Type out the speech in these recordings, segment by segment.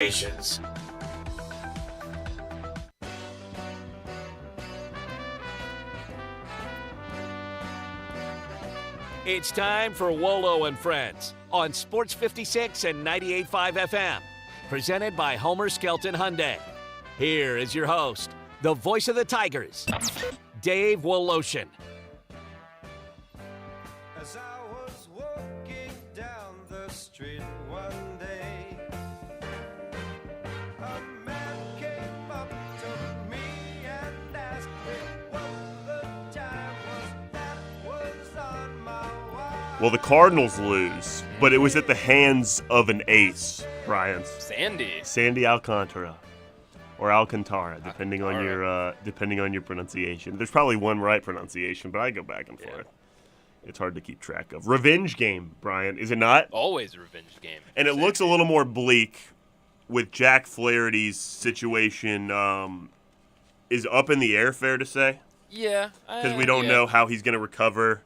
It's time for Wolo and Friends on Sports 56 and 98.5 FM. Presented by Homer Skelton Hyundai. Here is your host, the voice of the Tigers, Dave Woloshin. As I was walking down the street one day, a man came up to me and asked me what the time was that was on my watch. Well, the Cardinals lose, but it was at the hands of an ace, Brian. Sandy Alcantara. Or Alcantara, depending on your pronunciation. There's probably one right pronunciation, but I go back and forth. It's hard to keep track of. Revenge game, Brian, is it not? Always a revenge game. And it looks a little more bleak with Jack Flaherty's situation is up in the air, fair to say? Yeah. Because we don't know how he's going to recover.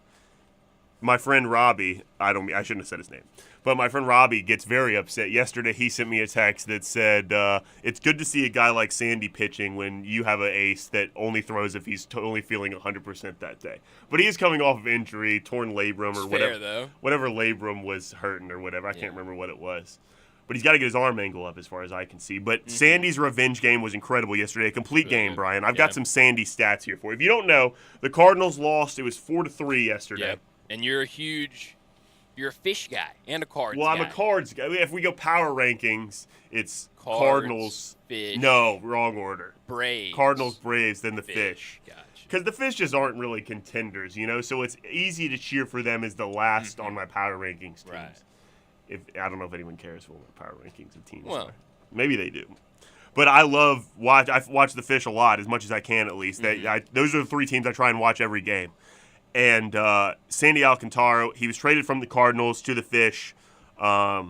My friend Robbie, I shouldn't have said his name, but my friend Robbie gets very upset. Yesterday he sent me a text that said, it's good to see a guy like Sandy pitching when you have an ace that only throws if he's totally feeling 100% that day. But he is coming off of injury, torn labrum or whatever labrum was hurting or whatever. I can't remember what it was. But he's got to get his arm angle up as far as I can see. But Sandy's revenge game was incredible yesterday. A complete game, Brian. I've got some Sandy stats here for you. If you don't know, the Cardinals lost. It was 4-3 yesterday. Yep. And you're a fish guy and a cards guy. Well, I'm a cards guy. If we go power rankings, it's Cards, Cardinals. fish. No, wrong order. Braves. Cardinals, Braves, then the fish. Gotcha. Because the fish just aren't really contenders, so it's easy to cheer for them as the last on my power rankings teams. Right. I don't know if anyone cares for my power rankings of teams. Well, maybe they do. But I I've watched the fish a lot, as much as I can at least. Those are the three teams I try and watch every game. And Sandy Alcantara, he was traded from the Cardinals to the Fish. I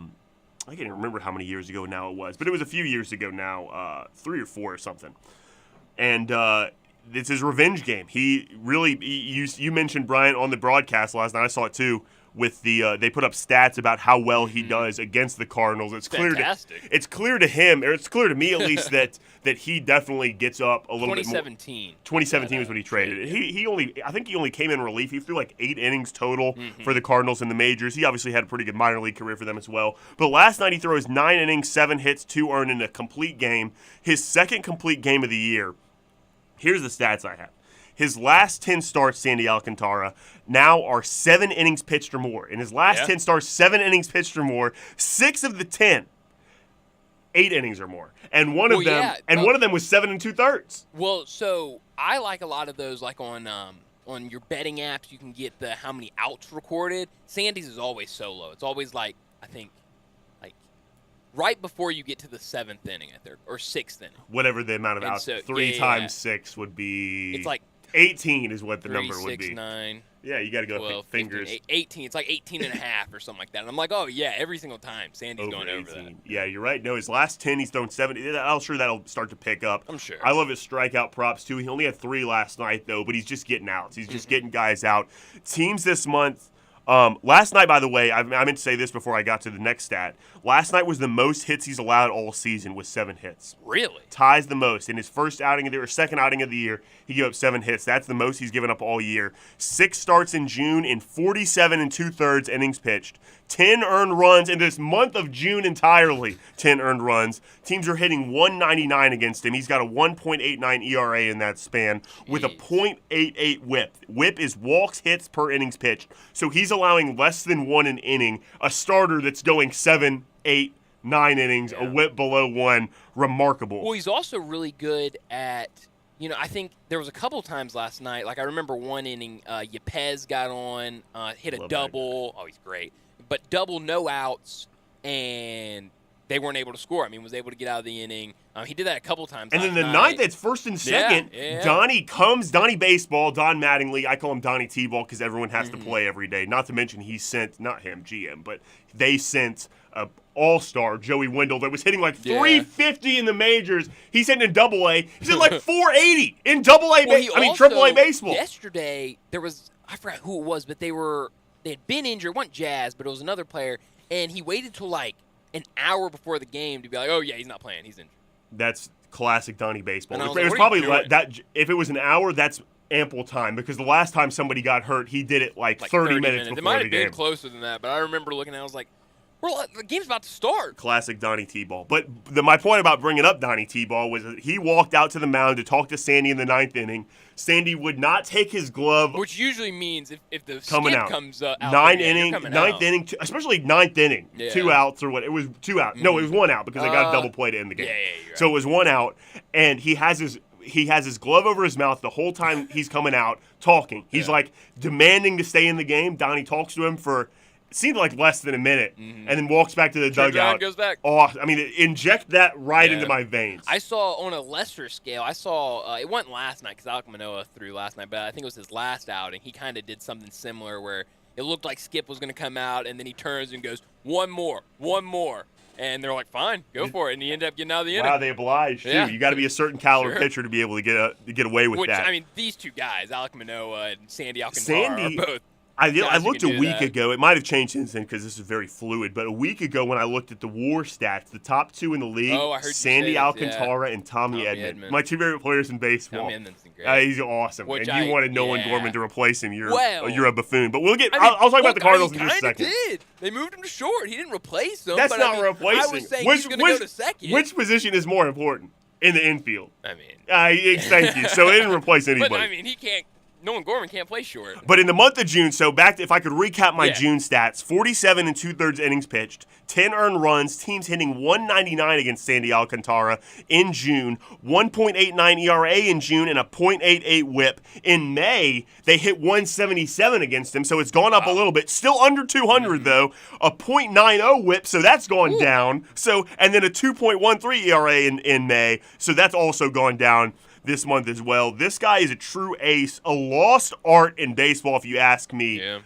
can't even remember how many years ago now it was, but it was a few years ago now, 3 or 4 or something. And it's his revenge game. He really, you mentioned Bryant on the broadcast last night. I saw it too. With they put up stats about how well he does against the Cardinals. It's fantastic. It's clear to him, or it's clear to me at least, that he definitely gets up a little bit more. 2017 was when he traded. I think he only came in relief. He threw like 8 innings total for the Cardinals in the majors. He obviously had a pretty good minor league career for them as well. But last night he throws 9 innings, 7 hits, 2 earned in a complete game. His second complete game of the year. Here's the stats I have. His last 10 starts, Sandy Alcantara, now are 7 innings pitched or more. In his last 10 starts, 7 innings pitched or more. 6 of the 10, 8 innings or more. And one of them was 7 2/3. Well, so I like a lot of those, like on your betting apps, you can get the how many outs recorded. Sandy's is always solo. It's always like, I think, right before you get to the 7th inning, or 6th inning. Whatever the amount of outs. So, 3 times 6 would be... It's like 18 is what the 3, number 6, would be. 9. Yeah, you got to go 12, fingers. 15, 18. It's like 18 and a half or something like that. And I'm like, oh, yeah, every single time. Sandy's going over 18. that. Yeah, you're right. No, his last 10, he's thrown 70. I'm sure that'll start to pick up. I'm sure. I love his strikeout props, too. He only had 3 last night, though, but he's just getting outs. He's just getting guys out. Teams this month. Last night, by the way, I meant to say this before I got to the next stat. Last night was the most hits he's allowed all season with 7 hits. Really? Ties the most. In his first outing of the year, or second outing of the year, he gave up 7 hits. That's the most he's given up all year. 6 starts in June in 47 2/3 innings pitched. 10 earned runs in this month of June entirely. 10 earned runs. Teams are hitting 199 against him. He's got a 1.89 ERA in that span with a .88 whip. Whip is walks, hits per innings pitched. So he's allowing less than 1 an inning. A starter that's going 7, 8, 9 innings, a whip below 1. Remarkable. Well, he's also really good at, I think there was a couple times last night. Like I remember one inning, Yepez got on, hit a double. Oh, he's great. But double no outs, and they weren't able to score. I mean, was able to get out of the inning. He did that a couple times. And then the ninth, that's first and second. Donnie Baseball, Don Mattingly. I call him Donnie T-Ball because everyone has to play every day. Not to mention he sent, not him, GM, but they sent a all-star, Joey Wendell, that was hitting like 350 in the majors. He's hitting in Double-A. He's hitting like 480 in Double-A. Triple-A baseball. Yesterday, there was, I forgot who it was, but they had been injured. It wasn't Jazz, but it was another player, and he waited till like an hour before the game to be like, oh, yeah, he's not playing. He's injured. That's classic Donnie baseball. And I was It like, was what are probably you doing? that. If it was an hour, that's ample time because the last time somebody got hurt, he did it like 30 minutes It before might the have been game. closer than that, but I remember looking at it, I was like, the game's about to start. Classic Donnie T-ball. But my point about bringing up Donnie T-ball was that he walked out to the mound to talk to Sandy in the 9th inning. Sandy would not take his glove. Which usually means if the Coming skip out. comes out, Ninth you're inning, coming ninth out. inning, especially 9th inning, Yeah. 2 outs or what? It was 2 out. No, it was 1 out because they got a double play to end the game. Yeah, you're So right. it was 1 out, and he has his glove over his mouth the whole time he's coming out talking. He's like demanding to stay in the game. Donnie talks to him for it seemed like less than a minute, and then walks back to the Turns around, dugout. goes back. Oh, I mean, inject that right Yeah. into my veins. I saw on a lesser scale, it wasn't last night because Alek Manoah threw last night, but I think it was his last outing. He kind of did something similar where it looked like Skip was going to come out, and then he turns and goes, one more. And they're like, fine, go for it. And he ended up getting out of the inning. Wow, they obliged, too. Yeah. You got to be a certain caliber Sure. pitcher to be able to get away with Which, that. I mean, these two guys, Alek Manoah and Sandy Alcantara, Sandy- are both. I guys who looked can a do week that. ago. It might have changed since then because this is very fluid. But a week ago, when I looked at the WAR stats, the top 2 in the league, Oh, I heard you Sandy say this, yeah. Alcantara and Tommy Tommy Edman, my 2 favorite players in baseball. Tommy Edman's great. He's awesome, Which and you wanted Nolan yeah. Gorman to replace him. You're Well, you're a buffoon. But we'll get. I mean, I'll talk about the Cardinals in he just a kinda second. did. They moved him to short. He didn't replace him. That's but not I mean, replacing. I was saying which, he's going to go to second. Which position is more important in the infield? I mean, Thank you. So it didn't replace anybody. but I mean, he can't. Nolan Gorman can't play short. But in the month of June, so back to, if I could recap my Yeah. June stats, 47 and 2/3 innings pitched, 10 earned runs, teams hitting 199 against Sandy Alcantara in June, 1.89 ERA in June, and a .88 whip. In May, they hit 177 against him, so it's gone up a little bit. Still under 200, though. A .90 whip, so that's gone down. So, and then a 2.13 ERA in May, so that's also gone down this month as well. This guy is a true ace, a lost art in baseball, if you ask me. Yeah.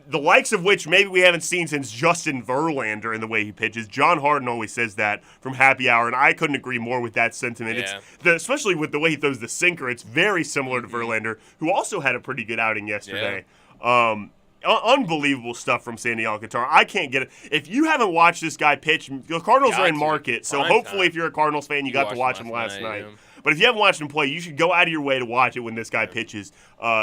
The likes of which maybe we haven't seen since Justin Verlander in the way he pitches. John Harden always says that from Happy Hour, and I couldn't agree more with that sentiment. Yeah. Especially with the way he throws the sinker, it's very similar to Verlander, who also had a pretty good outing yesterday. Unbelievable stuff from Sandy Alcantara. I can't get it. If you haven't watched this guy pitch, the Cardinals are in market, so Prime hopefully time. if you're a Cardinals fan, you got to watch watched him last night. yeah. But if you haven't watched him play, you should go out of your way to watch it when this guy pitches.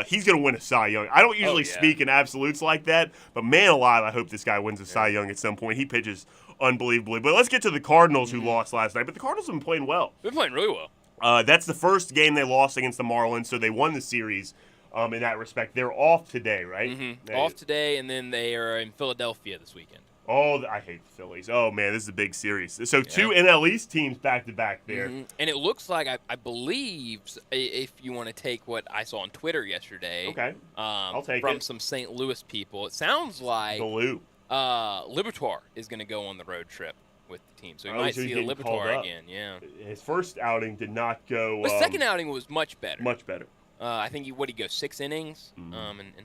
He's going to win a Cy Young. I don't usually yeah. speak in absolutes like that, but man alive, I hope this guy wins a Cy Young at some point. He pitches unbelievably. But let's get to the Cardinals who lost last night. But the Cardinals have been playing well. They're playing really well. That's the first game they lost against the Marlins, so they won the series in that respect. They're off today, right? Off today, and then they are in Philadelphia this weekend. Oh, I hate the Phillies. Oh, man, this is a big series. So 2 NL East teams back-to-back there. And it looks like, I believe, if you want to take what I saw on Twitter yesterday, Okay. I'll take from it. some St. Louis people, it sounds like The Lou. Liberatore is going to go on the road trip with the team. So we Oh, might so he's see the getting called Liberatore up. again, yeah. His first outing did not go The second outing was much better. much better. I think he go 6 innings and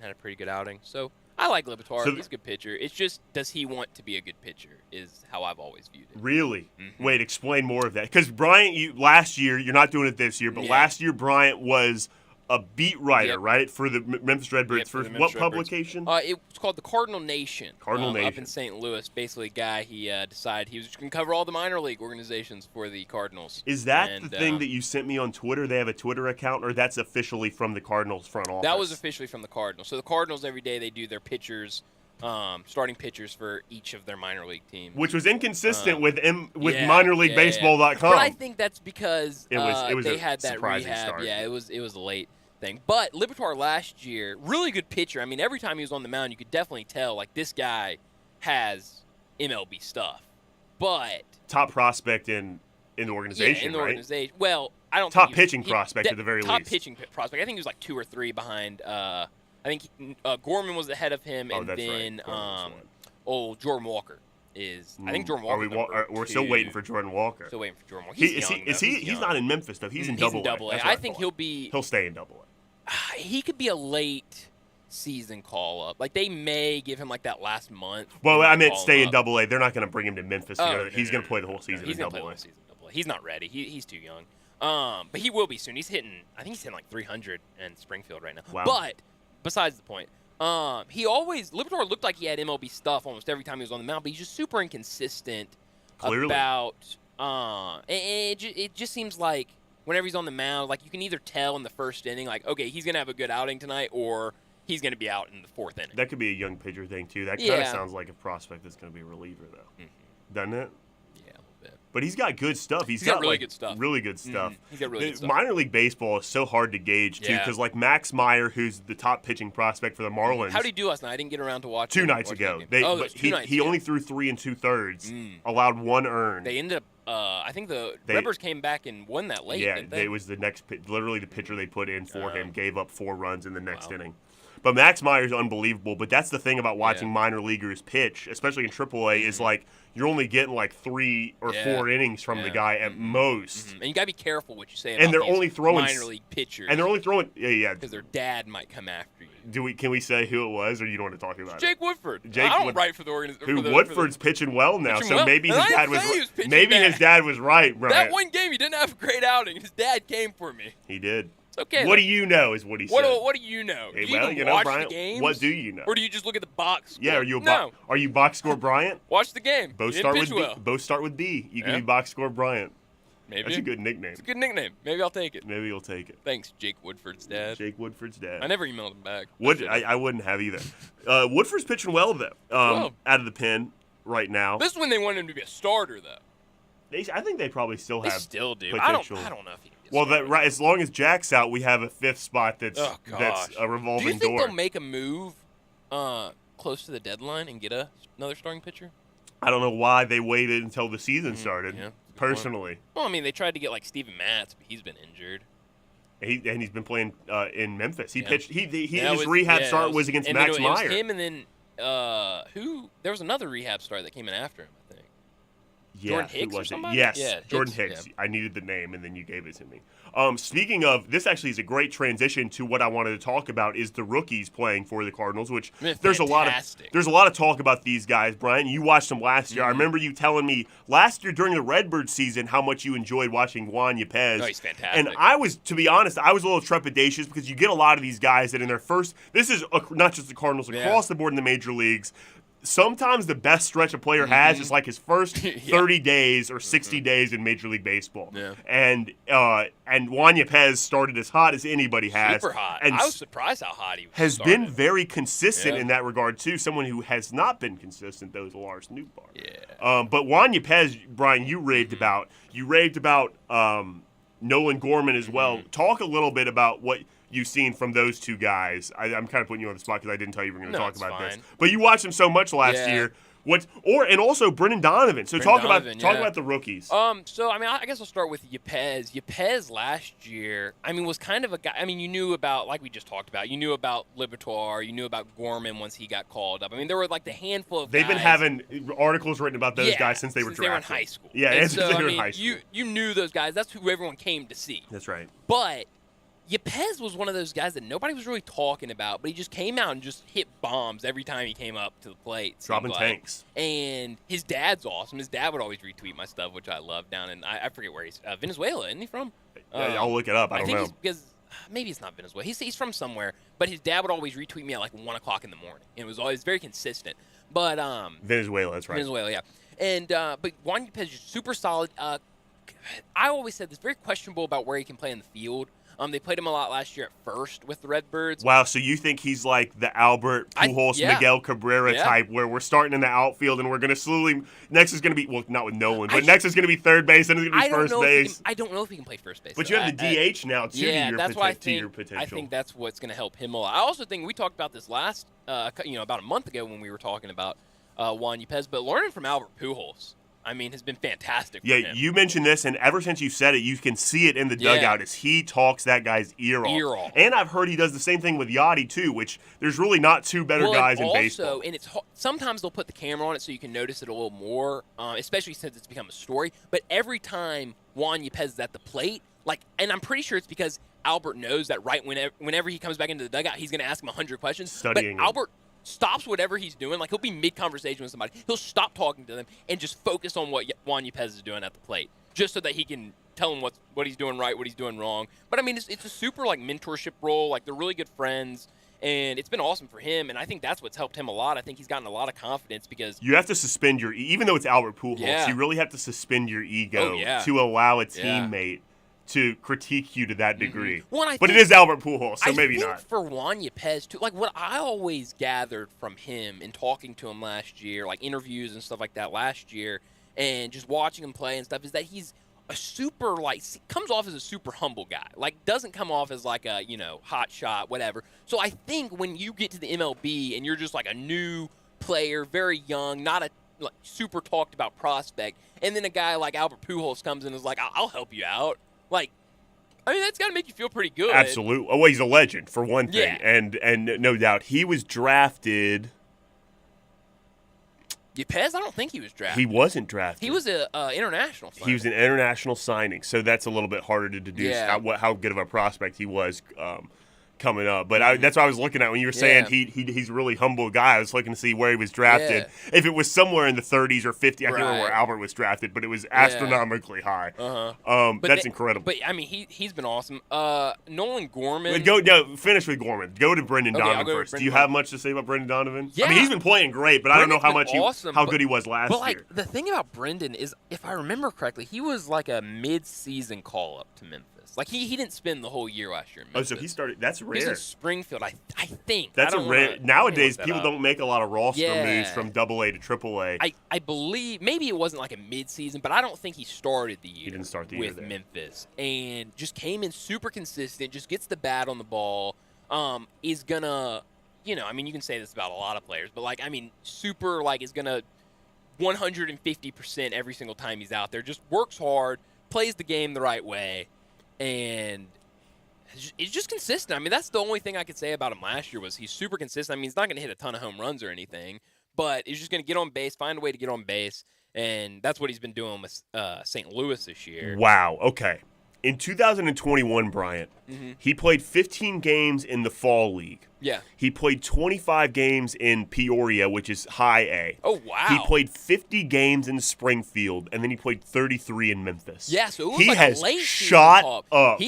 had a pretty good outing. So I like Liberatore. So He's a good pitcher. It's just, does he want to be a good pitcher is how I've always viewed it. Really? Wait, explain more of that. Because Bryant, last year, you're not doing it this year, but Yeah. last year Bryant was a beat writer, Yep. right, for the Memphis Redbirds. Yep, for For the what Memphis Redbirds. publication? It's called the Cardinal Nation. Cardinal Up Nation. in St. Louis. Basically, a guy, he decided he was just going to cover all the minor league organizations for the Cardinals. Is that And, the thing that you sent me on Twitter? They have a Twitter account, or that's officially from the Cardinals front office? That was officially from the Cardinals. So the Cardinals, every day, they do their pitchers, starting pitchers for each of their minor league teams. Which was inconsistent with Yeah, minorleaguebaseball.com. But I think that's because It was they a had that surprising rehab. start. Yeah, it was a late thing. But Liberatore last year, really good pitcher. I mean, every time he was on the mound, you could definitely tell, like, this guy has MLB stuff. But Top prospect in the organization, yeah, in the right? organization. Well, I don't Top think he was- pitching he- prospect at the very top least. pitching prospect. I think he was like 2 or 3 behind. I think Gorman was ahead of him, Oh, and that's right. then Gorman was Jordan Walker is. I think Jordan Walker. We're still waiting for Jordan Walker. Still waiting for Jordan Walker. He's not in Memphis though. He's in Double A. Double A. That's what I think thought. He'll stay in Double A. he could be a late season call up. Like, they may give him like that last month. Well, and I meant call him stay in up. Double A. They're not going to bring him to Memphis. To Oh, go. no, He's no, going to no, play the no, whole season He's in gonna play Double the A. whole season in Double A. He's not ready. He's too young. But he will be soon. He's hitting. I think he's hitting like 300 in Springfield right now. Wow. But besides the point. Liberatore looked like he had MLB stuff almost every time he was on the mound, but he's just super inconsistent. Clearly. It just seems like whenever he's on the mound, like you can either tell in the first inning, like, okay, he's going to have a good outing tonight, or he's going to be out in the fourth inning. That could be a young pitcher thing, too. That kind of sounds like a prospect that's going to be a reliever, though. Doesn't it? Yeah, a little bit. But he's got good stuff. He's got really like, good stuff. Really good stuff. He's got really good stuff. Minor league baseball is so hard to gauge, too, because like Max Meyer, who's the top pitching prospect for the Marlins. How did he do last night? I didn't get around to watch 2 nights ago. He only threw 3 2/3, allowed 1 earned. They ended up, I think the Rippers came back and won that late. Yeah, didn't they? it was the next, literally the pitcher they put in for him gave up 4 runs in the next inning. But Max Meyer's unbelievable. But that's the thing about watching minor leaguers pitch, especially in AAA, is like you're only getting like 3 or 4 innings from the guy at most. And you gotta be careful what you say about they're only throwing minor league pitchers. And they're only throwing because their dad might come after you. Can we say who it was, or you don't want to talk about Jake Woodford. I don't write for the organization. Woodford's pitching well now, so maybe his dad was his dad was right. Brian. That one game he didn't have a great outing. His dad came for me. He did. It's okay. What do you know is what he said. What do you know? Hey, do you even watch the games? What do you know? Or do you just look at the box score? Yeah, are you box score Bryant? Watch the game. Both start with B. Both start with B. You can be box score Bryant. Maybe. That's a good nickname. It's a good nickname. Maybe I'll take it. Maybe you'll take it. Thanks, Jake Woodford's dad. Jake Woodford's dad. I never emailed him back. I wouldn't have either. Woodford's pitching well, though, out of the pen right now. This one they want him to be a starter, though. I think they probably still have still do. potential. I don't know if he can be a starter. As long as Jack's out, we have a 5th spot that's a revolving door. Do you think they'll make a move close to the deadline and get another starting pitcher? I don't know why they waited until the season started, personally. Well, I mean, they tried to get, like, Steven Matz, but he's been injured. And he's been playing in Memphis. He pitched. His rehab start was against Max Meyer. It was him, and then there was another rehab start that came in after him, I think. Yeah, Jordan Hicks or somebody? Yes, yeah, Jordan Hicks. Yeah. I needed the name, and then you gave it to me. Speaking of, this actually is a great transition to what I wanted to talk about is the rookies playing for the Cardinals, which there's a lot of talk about these guys, Brian. You watched them last year. I remember you telling me last year during the Redbird season how much you enjoyed watching Juan Yepez. Oh, he's fantastic. And to be honest, I was a little trepidatious because you get a lot of these guys that in their first, this is not just the Cardinals, across the board in the major leagues, sometimes the best stretch a player has is like his first 30 days or 60 days in Major League Baseball. Yeah. And Juan Yepez started as hot as anybody has. Super hot. And I was surprised how hot he was. Has been very consistent in that regard, too. Someone who has not been consistent, though, is Lars Nootbaar. Yeah. But Juan Yepez, Brian, you raved about. You raved about Nolan Gorman as well. Talk a little bit about what you've seen from those two guys. I'm kind of putting you on the spot because I didn't tell you we were going to talk about this. But you watched them so much last year. And also Brendan Donovan. So talk about the rookies. So I mean, I guess I'll start with Yepez. Yepez last year, I mean, was kind of a guy. I mean, you knew about, like we just talked about, you knew about Liberatore, you knew about Gorman once he got called up. I mean, there were like the handful of They've guys. been having articles written about those guys since they were drafted. They were in high school. Yeah, and since so, they were in high school. You knew those guys. That's who everyone came to see. That's right. But Yepez was one of those guys that nobody was really talking about, but he just came out and just hit bombs every time he came up to the plate. Dropping tanks. And his dad's awesome. His dad would always retweet my stuff, which I love, down in, I forget where he's, Venezuela, isn't he from? Yeah, I'll look it up. I don't know. Because maybe it's not Venezuela. He's from somewhere, but his dad would always retweet me at like 1 o'clock in the morning. It was always very consistent. But Venezuela, that's right. Venezuela, yeah. And but Juan Yepez is super solid. I always said this, very questionable about where he can play in the field. They played him a lot last year at first with the Redbirds. Wow, so you think he's like the Albert Pujols, Miguel Cabrera type, where we're starting in the outfield and we're going to slowly – next is going to be – well, not with Nolan, but next is going to be third base and it's going to be first base. I don't know if he can play first base. But you have the DH now, too, to your potential. I think that's what's going to help him a lot. I also think we talked about this last about a month ago when we were talking about Juan Yepez, but learning from Albert Pujols, I mean, has been fantastic for him. You mentioned this, and ever since you said it, you can see it in the dugout as he talks that guy's ear off. And I've heard he does the same thing with Yachty, too, which there's really not two better guys in baseball. And it's sometimes they'll put the camera on it so you can notice it a little more, especially since it's become a story. But every time Juan Yepez is at the plate, and I'm pretty sure it's because Albert knows that whenever he comes back into the dugout, he's going to ask him 100 questions. Studying but Albert stops whatever he's doing. Like, he'll be mid-conversation with somebody. He'll stop talking to them and just focus on what Juan Yepez is doing at the plate, just so that he can tell him what he's doing right, what he's doing wrong. But, I mean, it's a super, mentorship role. Like, they're really good friends. And it's been awesome for him, and I think that's what's helped him a lot. I think he's gotten a lot of confidence because you have to suspend even though it's Albert Pujols, Yeah. you really have to suspend your ego Oh, yeah. to allow a teammate to critique you to that degree. Well, But it is Albert Pujols, so maybe I think not. for Juan Yepez, too, like what I always gathered from him in talking to him last year, like interviews and stuff like that last year, and just watching him play and stuff, is that he's a super, comes off as a super humble guy. Like, doesn't come off as like a, hot shot, whatever. So I think when you get to the MLB and you're just like a new player, very young, not a super talked about prospect, and then a guy like Albert Pujols comes in and is like, I'll help you out. Like, I mean, that's got to make you feel pretty good. Absolutely. Oh, well, he's a legend, for one thing. Yeah. And no doubt. He was drafted. Yepez, I don't think he was drafted. He wasn't drafted. He was an international signing. He was an international signing, so that's a little bit harder to deduce how good of a prospect he was coming up. But that's what I was looking at when you were saying he's a really humble guy. I was looking to see where he was drafted. Yeah. If it was somewhere in the 30s or 50s, I can't remember where Albert was drafted, but it was astronomically high. That's incredible. But I mean, he's been awesome. Nolan Gorman. Finish with Gorman. Go to Brendan Donovan first. Do you have much to say about Brendan Donovan? Yeah. I mean, he's been playing great, but I don't know how good he was last year. year. But the thing about Brendan is, if I remember correctly, he was like a mid-season call-up to Memphis. Like he didn't spend the whole year last year in Memphis. Oh, so he started. That's rare. He's in Springfield, I think. That's rare. Nowadays, people don't make a lot of roster moves from AA to AAA. I believe maybe it wasn't like a mid-season, but I don't think he started the year. He didn't start the year with Memphis, and just came in super consistent. Just gets the bat on the ball. Is gonna, I mean, you can say this about a lot of players, but super is gonna 150% every single time he's out there. Just works hard, plays the game the right way. And it's just consistent. I mean, that's the only thing I could say about him last year was he's super consistent. I mean, he's not going to hit a ton of home runs or anything, but he's just going to get on base, find a way to get on base, and that's what he's been doing with St. Louis this year. Wow. Okay. In 2021, Bryant, he played 15 games in the Fall League. Yeah. He played 25 games in Peoria, which is High A. Oh, wow. He played 50 games in Springfield, and then he played 33 in Memphis. Yeah, so it was he like has a late shot up.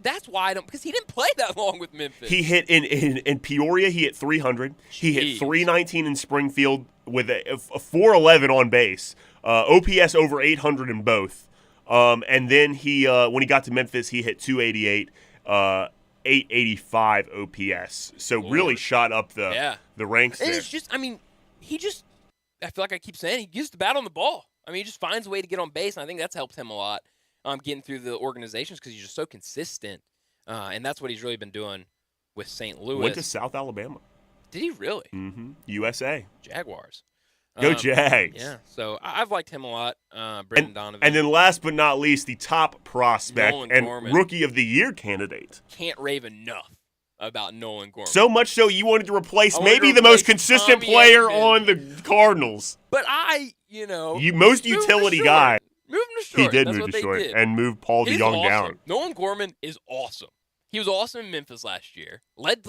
That's why I don't, because he didn't play that long with Memphis. He hit in Peoria, he hit 300. He hit 319 in Springfield with a 411 on base. OPS over 800 in both. And then he when he got to Memphis, he hit 288, 885 OPS. So really shot up the ranks there. And it's just, I mean, I feel like I keep saying, he gets the bat on the ball. I mean, he just finds a way to get on base, and I think that's helped him a lot getting through the organizations because he's just so consistent. And that's what he's really been doing with St. Louis. Went to South Alabama. Did he really? Mm-hmm. USA. Jaguars. Go Jags. Yeah, so I've liked him a lot, Brendan Donovan. And then last but not least, the top prospect Nolan and Gorman. Rookie of the Year candidate. Can't rave enough about Nolan Gorman. So much so you wanted to replace maybe the most consistent player on the Cardinals. But most utility guy. Move him to short. He did That's move what to they short did. and move Paul DeYoung down. Nolan Gorman is awesome. He was awesome in Memphis last year. Led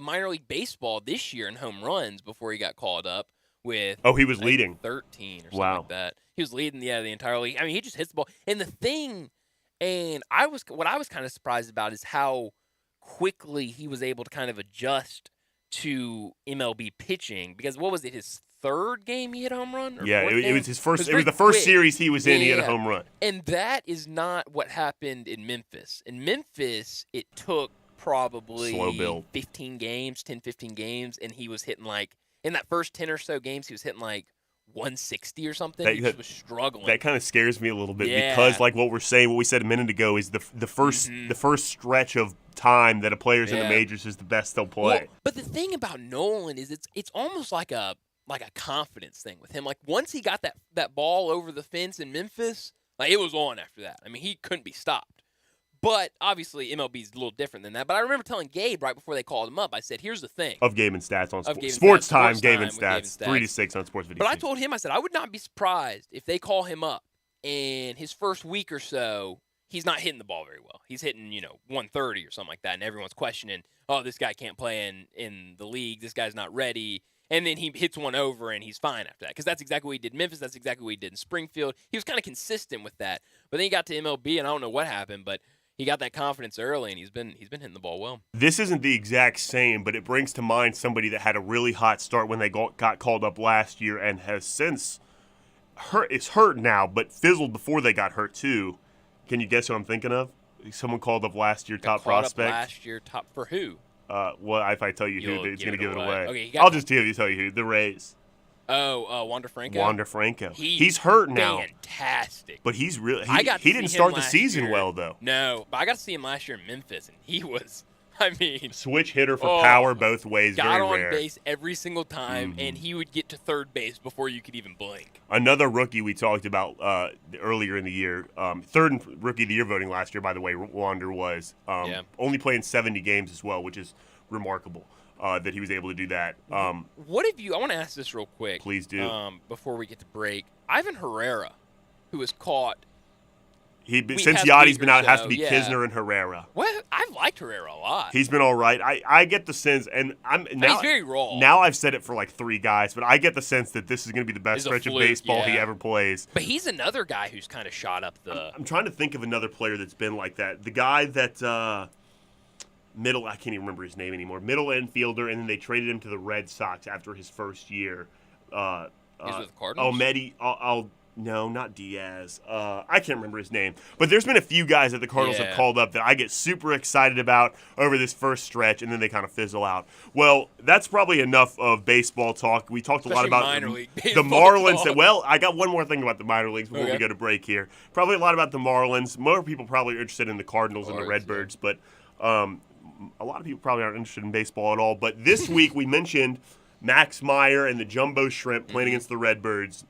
minor league baseball this year in home runs before he got called up with. Oh, he was leading 13 or something like that. He was leading the entire league. I mean, he just hits the ball. And what I was kind of surprised about is how quickly he was able to kind of adjust to MLB pitching, because what was it, his third game he hit a home run? Yeah, it was his first. It was the first series he was in. He hit a home run. And that is not what happened in Memphis. In Memphis, it took probably slow build. 15 games, and he was hitting in that first 10 or so games, he was hitting 160 or something. He just was struggling. That kind of scares me a little bit because, what we said a minute ago, is the first stretch of time that a player's in the majors is the best they'll play. Well, but the thing about Nolan is it's almost like a confidence thing with him. Once he got that ball over the fence in Memphis, it was on after that. I mean, he couldn't be stopped. But obviously, MLB is a little different than that. But I remember telling Gabe right before they called him up, I said, here's the thing. Of Gabe and Stats on Sports Time, Gabe and Stats, 3 to 6 on Sports Video. But I told him, I said, I would not be surprised if they call him up and his first week or so, he's not hitting the ball very well. He's hitting, 130 or something like that, and everyone's questioning, oh, this guy can't play in the league. This guy's not ready. And then he hits one over, and he's fine after that. Because that's exactly what he did in Memphis. That's exactly what he did in Springfield. He was kind of consistent with that. But then he got to MLB, and I don't know what happened, but he got that confidence early, and he's been hitting the ball well. This isn't the exact same, but it brings to mind somebody that had a really hot start when they got called up last year and has since hurt now, but fizzled before they got hurt too. Can you guess who I'm thinking of? Someone called up last year, top prospect. Last year, top for who? Well, if I tell you who, it's going to give it away. Okay, I'll just tell you who. The Rays. Wander Franco. Wander Franco. He's hurt now. Fantastic. But he's really. He didn't start the season well though. No, but I got to see him last year in Memphis, and he was. I mean, switch hitter for power both ways. Got very on rare. base every single time, and he would get to third base before you could even blink. Another rookie we talked about earlier in the year, third in rookie of the year voting last year, by the way, Wander was only playing 70 games as well, which is remarkable that he was able to do that. What have you? I want to ask this real quick. Please do. Before we get to break, Ivan Herrera, who was caught. Since Yachty's been out, it has to be Kisner and Herrera. Well, I've liked Herrera a lot. He's been all right. I get the sense, and he's very raw. Now I've said it for like 3 guys, but I get the sense that this is going to be the best stretch of baseball he ever plays. But he's another guy who's kind of shot up the. I'm trying to think of another player that's been like that. The guy that I can't even remember his name anymore. Middle infielder, and then they traded him to the Red Sox after his first year. He's with the Cardinals. No, not Diaz. I can't remember his name. But there's been a few guys that the Cardinals have called up that I get super excited about over this first stretch, and then they kind of fizzle out. Well, that's probably enough of baseball talk. We talked a lot about the Marlins. Well, I got one more thing about the minor leagues before we go to break here. Probably a lot about the Marlins. More people probably are interested in the Cardinals and the Redbirds, but a lot of people probably aren't interested in baseball at all. But this week we mentioned Max Meyer and the Jumbo Shrimp playing against the Redbirds.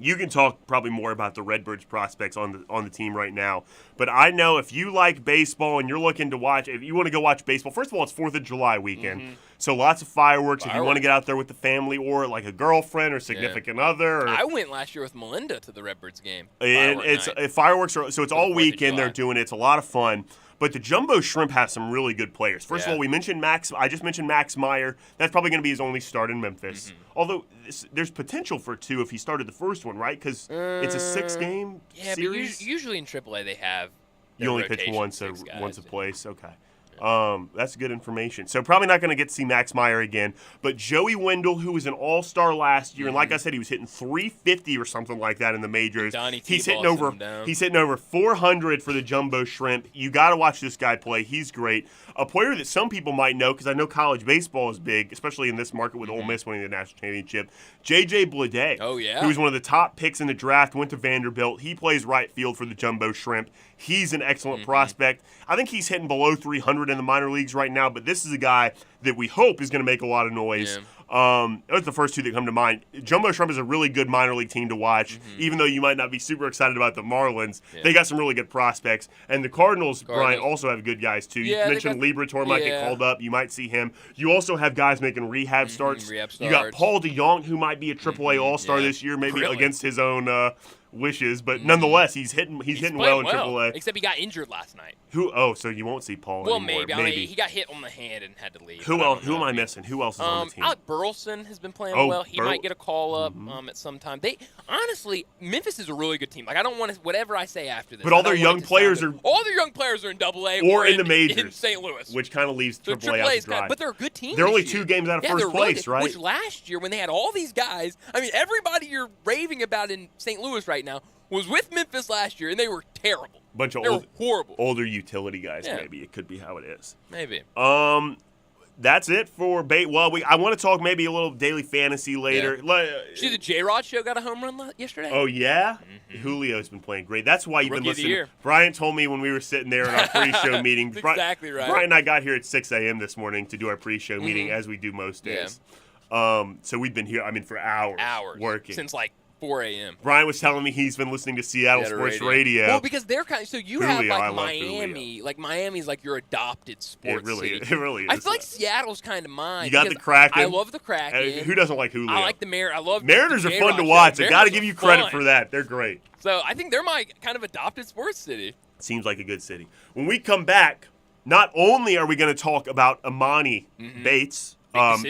You can talk probably more about the Redbirds prospects on the team right now. But I know if you like baseball and you're looking to watch, if you want to go watch baseball, first of all, it's 4th of July weekend. So lots of fireworks if you want to get out there with the family or like a girlfriend or significant other. I went last year with Melinda to the Redbirds game. And fireworks are, so it's all weekend they're doing it. It's a lot of fun. But the Jumbo Shrimp has some really good players. First of all, I just mentioned Max Meyer. That's probably going to be his only start in Memphis. Although there's potential for 2 if he started the first one, right? Because it's a 6-game series. But usually in AAA they have. You only pitch once a place. Okay. That's good information. So probably not going to get to see Max Meyer again. But Joey Wendell, who was an all-star last year, and like I said, he was hitting 350 or something like that in the majors. He's hitting over 400 for the Jumbo Shrimp. You got to watch this guy play. He's great. A player that some people might know, because I know college baseball is big, especially in this market with Ole Miss winning the national championship. J.J. Bleday, who was one of the top picks in the draft, went to Vanderbilt. He plays right field for the Jumbo Shrimp. He's an excellent prospect. I think he's hitting below 300 in the minor leagues right now, but this is a guy that we hope is going to make a lot of noise. Those are the first 2 that come to mind. Jumbo Shrimp is a really good minor league team to watch, even though you might not be super excited about the Marlins. They got some really good prospects. And the Cardinals, Brian, also have good guys, too. You mentioned Liberator might get called up. You might see him. You also have guys making rehab starts. You got Paul DeJong, who might be a AAA All-Star this year, maybe against his own wishes, but nonetheless, he's hitting well in AAA. Except he got injured last night. So you won't see Paul well, anymore. Maybe. I mean, he got hit on the hand and had to leave. Who else? Who am I missing? Who else is on the team? Alec Burleson has been playing well. He might get a call up at some time. Honestly, Memphis is a really good team. Like I don't want to whatever I say after this. But all their young players are in AA or in the majors in St. Louis, which kind of leaves AAA out to dry. But they're a good team. They're only 2 games out of first place, right? Which last year when they had all these guys, I mean everybody you're raving about in St. Louis right now was with Memphis last year, and they were terrible. They were horrible. Older utility guys, maybe. It could be how it is. Maybe. That's it for I want to talk maybe a little daily fantasy later. See, the J-Rod show got a home run yesterday? Oh, yeah? Julio's been playing great. That's why you've been listening. Brian told me when we were sitting there in our pre-show meeting. Exactly right. Brian and I got here at 6 a.m. this morning to do our pre-show meeting, as we do most days. So we've been here, for hours. Working. Since 4 a.m. Brian was telling me he's been listening to Seattle Sports Radio. Well, because they're kind of, so you Julio, have Miami. Miami's your adopted sports city. It really is. I feel like Seattle's kind of mine. You got the Kraken. I love the Kraken. Who doesn't like Julio? I like the Mariners. I love Mariners are fun to watch. I got to give you credit for that. They're great. So I think they're my kind of adopted sports city. Seems like a good city. When we come back, not only are we going to talk about Amani Bates, at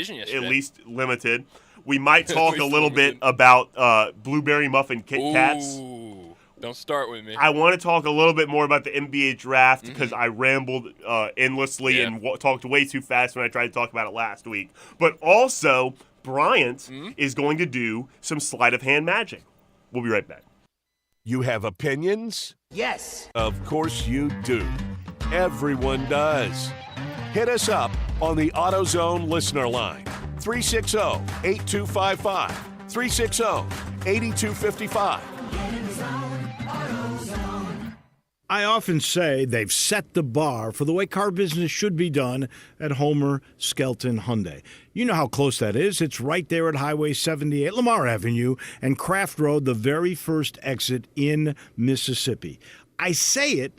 least limited. We might talk a little bit about blueberry muffin Kit Kats. Don't start with me. I want to talk a little bit more about the NBA draft because I rambled endlessly and talked way too fast when I tried to talk about it last week. But also, Bryant is going to do some sleight of hand magic. We'll be right back. You have opinions? Yes. Of course you do. Everyone does. Hit us up on the AutoZone listener line. 360-8255. 360-8255. I often say they've set the bar for the way car business should be done at Homer Skelton Hyundai. You know how close that is. It's right there at Highway 78, Lamar Avenue, and Craft Road, the very first exit in Mississippi. I say it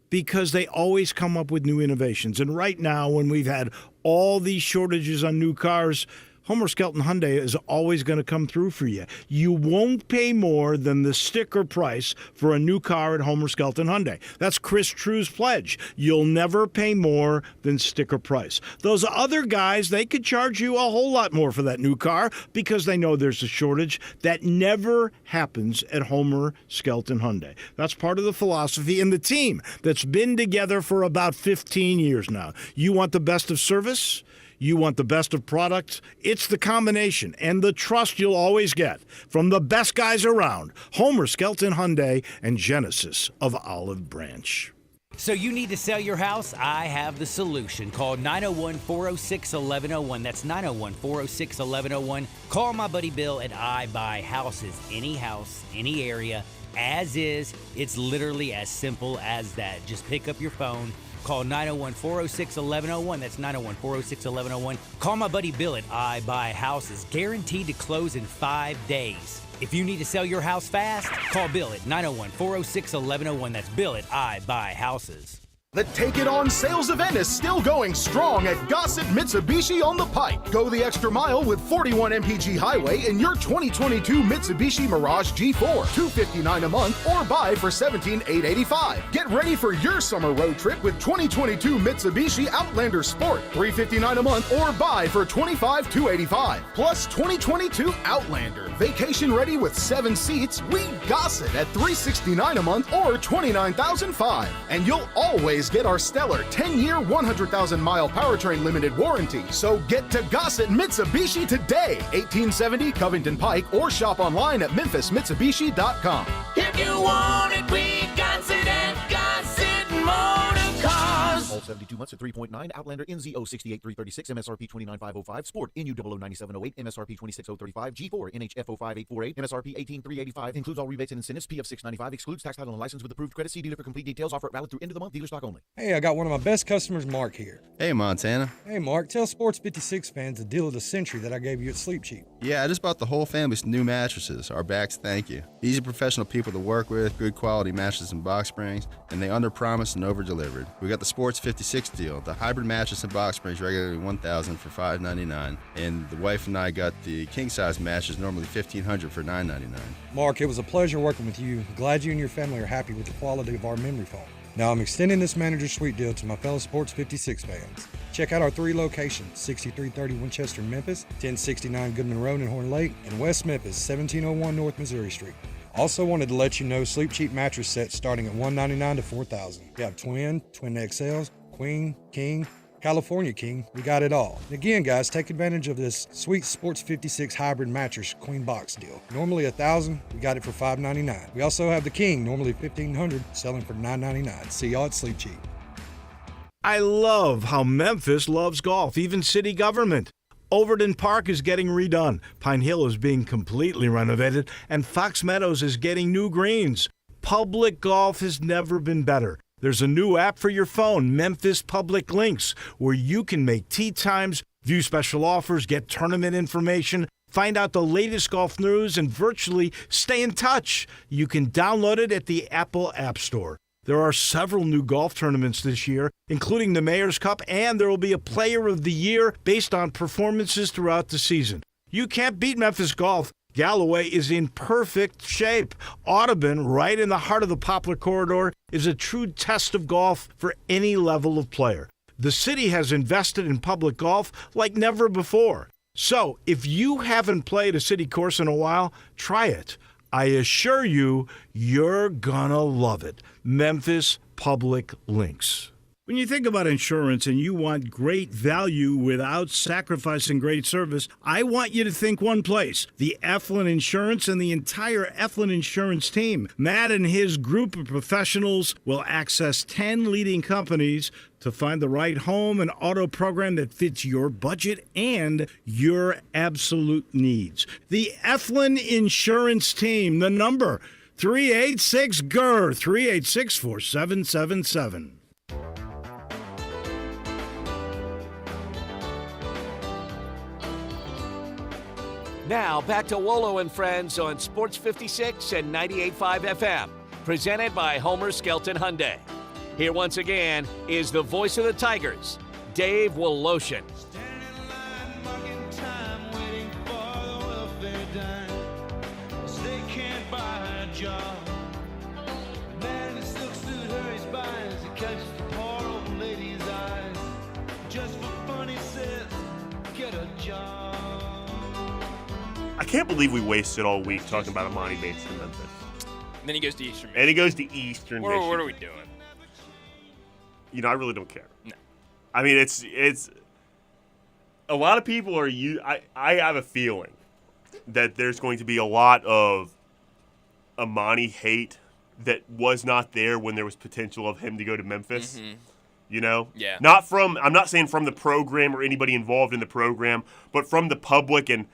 because they always come up with new innovations. And right now, when we've had all these shortages on new cars, Homer Skelton Hyundai is always going to come through for you. You won't pay more than the sticker price for a new car at Homer Skelton Hyundai. That's Chris True's pledge. You'll never pay more than sticker price. Those other guys, they could charge you a whole lot more for that new car because they know there's a shortage. That never happens at Homer Skelton Hyundai. That's part of the philosophy and the team that's been together for about 15 years now. You want the best of service? You want the best of products? It's the combination and the trust you'll always get from the best guys around. Homer Skelton Hyundai and Genesis of Olive Branch. So you need to sell your house? I have the solution. Call 901-406-1101. That's 901-406-1101. Call my buddy Bill at I Buy Houses. Any house, any area, as is. It's literally as simple as that. Just pick up your phone. Call 901-406-1101. That's 901-406-1101. Call my buddy Bill at I Buy Houses. Guaranteed to close in 5 days. If you need to sell your house fast, call Bill at 901-406-1101. That's Bill at I Buy Houses. The Take It On sales event is still going strong at Gossett Mitsubishi on the Pike. Go the extra mile with 41 MPG Highway in your 2022 Mitsubishi Mirage G4. $259 a month or buy for $17,885. Get ready for your summer road trip with 2022 Mitsubishi Outlander Sport. $359 a month or buy for $25,285. Plus 2022 Outlander. Vacation ready with 7 seats. We Gossett at $369 a month or $29,005. And you'll always get our stellar 10-year, 100,000-mile powertrain limited warranty. So get to Gossett Mitsubishi today, 1870 Covington Pike, or shop online at memphismitsubishi.com. If you want it, we got it at Gossett Motor Cars. All 72 months at 3.9. Outlander NZO 68336. MSRP 29505. Sport NU 09708. MSRP 26035. G4 NHF 05848. MSRP 18385. Includes all rebates and incentives. PF 695. Excludes tax, title, and license with approved credit. See dealer for complete details. Offer valid through end of the month. Dealer stock only. Hey, I got one of my best customers, Mark, here. Hey, Montana. Hey, Mark, tell Sports 56 fans the deal of the century that I gave you at Sleep Cheap. Yeah, I just bought the whole family some new mattresses. Our backs thank you. Easy professional people to work with, good quality mattresses and box springs, and they under-promised and over-delivered. We got the Sports 56 deal, the hybrid mattress and box springs regularly $1,000 for $599, and the wife and I got the king-size mattress normally $1,500 for $999. Mark, it was a pleasure working with you. Glad you and your family are happy with the quality of our memory foam. Now I'm extending this manager suite deal to my fellow Sports 56 fans. Check out our 3 locations, 6330 Winchester, Memphis, 1069 Goodman Road in Horn Lake, and West Memphis, 1701 North Missouri Street. Also wanted to let you know Sleep Cheap mattress sets starting at $199 to $4,000. We have twin XLs, queen, king, California king, we got it all. And again, guys, take advantage of this sweet Sports 56 hybrid mattress queen box deal. Normally $1,000, we got it for $599. We also have the king, normally $1,500, selling for $999. See y'all at Sleep Cheap. I love how Memphis loves golf, even city government. Overton Park is getting redone. Pine Hill is being completely renovated, and Fox Meadows is getting new greens. Public golf has never been better. There's a new app for your phone, Memphis Public Links, where you can make tee times, view special offers, get tournament information, find out the latest golf news, and virtually stay in touch. You can download it at the Apple App Store. There are several new golf tournaments this year, including the Mayor's Cup, and there will be a Player of the Year based on performances throughout the season. You can't beat Memphis golf. Galloway is in perfect shape. Audubon, right in the heart of the Poplar Corridor, is a true test of golf for any level of player. The city has invested in public golf like never before. So, if you haven't played a city course in a while, try it. I assure you, you're gonna love it. Memphis Public Links. When you think about insurance and you want great value without sacrificing great service, I want you to think one place: the Eflin Insurance and the entire Eflin Insurance team. Matt and his group of professionals will access 10 leading companies to find the right home and auto program that fits your budget and your absolute needs. The Eflin Insurance team, the number 386-GER, 386-4777. Now back to Wolo and Friends on Sports 56 and 98.5 FM, presented by Homer Skelton Hyundai. Here once again is the voice of the Tigers, Dave Woloshin. Standing in line, marking time, waiting for the welfare dime. 'Cause they can't buy a job. Man in a silk suit hurries by as he catches the poor old lady's eyes. Just for fun, he says, get a job. I can't believe we wasted all week talking about Amani Bates in Memphis. And then he goes to Eastern Michigan. And he goes to Eastern Michigan. What are we doing? I really don't care. No. I mean, it's a lot of people are I have a feeling that there's going to be a lot of Amani hate that was not there when there was potential of him to go to Memphis. Mm-hmm. Yeah. I'm not saying from the program or anybody involved in the program, but from the public, and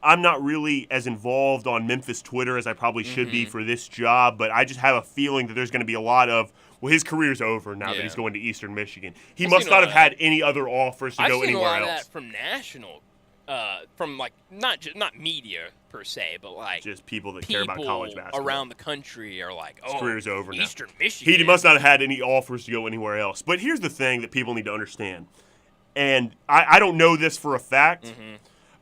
I'm not really as involved on Memphis Twitter as I probably should be for this job, but I just have a feeling that there's going to be a lot of, well, his career's over now that he's going to Eastern Michigan. He must not have had any other offers to go anywhere I've seen a lot else. of that from national, from like not media per se, but like just people that care about college basketball around the country are like, his career's over now. Eastern Michigan. He must not have had any offers to go anywhere else. But here's the thing that people need to understand, and I don't know this for a fact,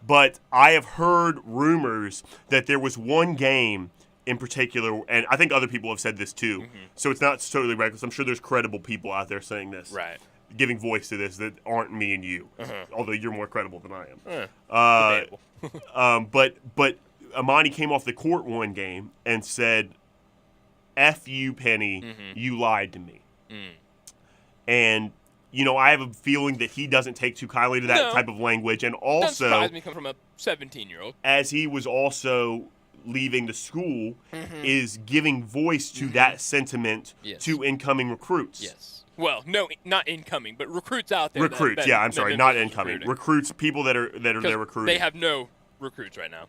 but I have heard rumors that there was one game in particular, and I think other people have said this too, so it's not totally reckless. I'm sure there's credible people out there saying this, right, giving voice to this that aren't me and you, although you're more credible than I am. But Amani came off the court one game and said, F you, Penny, you lied to me. And I have a feeling that he doesn't take too kindly to that type of language. And also, doesn't surprise me coming from a 17-year-old. As he was also leaving the school, is giving voice to that sentiment to incoming recruits. Yes. Well, no, not incoming, but recruits out there. Recruits, I'm sorry, not incoming. Recruits, people that are there recruiting. They have no recruits right now.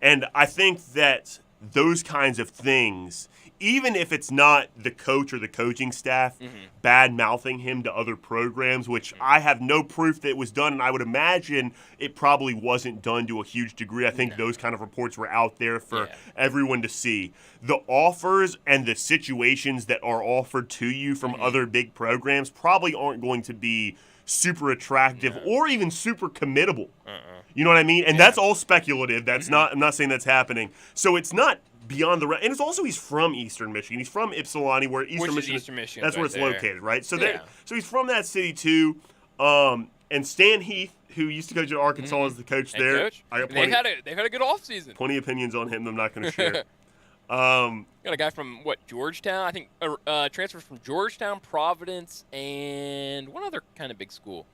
And I think that those kinds of things, even if it's not the coach or the coaching staff bad-mouthing him to other programs, which I have no proof that it was done, and I would imagine it probably wasn't done to a huge degree. I think those kind of reports were out there for everyone to see. The offers and the situations that are offered to you from other big programs probably aren't going to be super attractive or even super committable. You know what I mean? And that's all speculative. That's not. I'm not saying that's happening. So it's not beyond the and it's also he's from Eastern Michigan. He's from Ypsilanti, where Eastern Michigan. That's where it's located, right? So so he's from that city too. And Stan Heath, who used to coach at Arkansas, is the coach there. Coach. I got they've had a good offseason. Plenty of opinions on him. I'm not going to share. Got a guy from Georgetown. I think transfers from Georgetown, Providence, and one other kind of big school.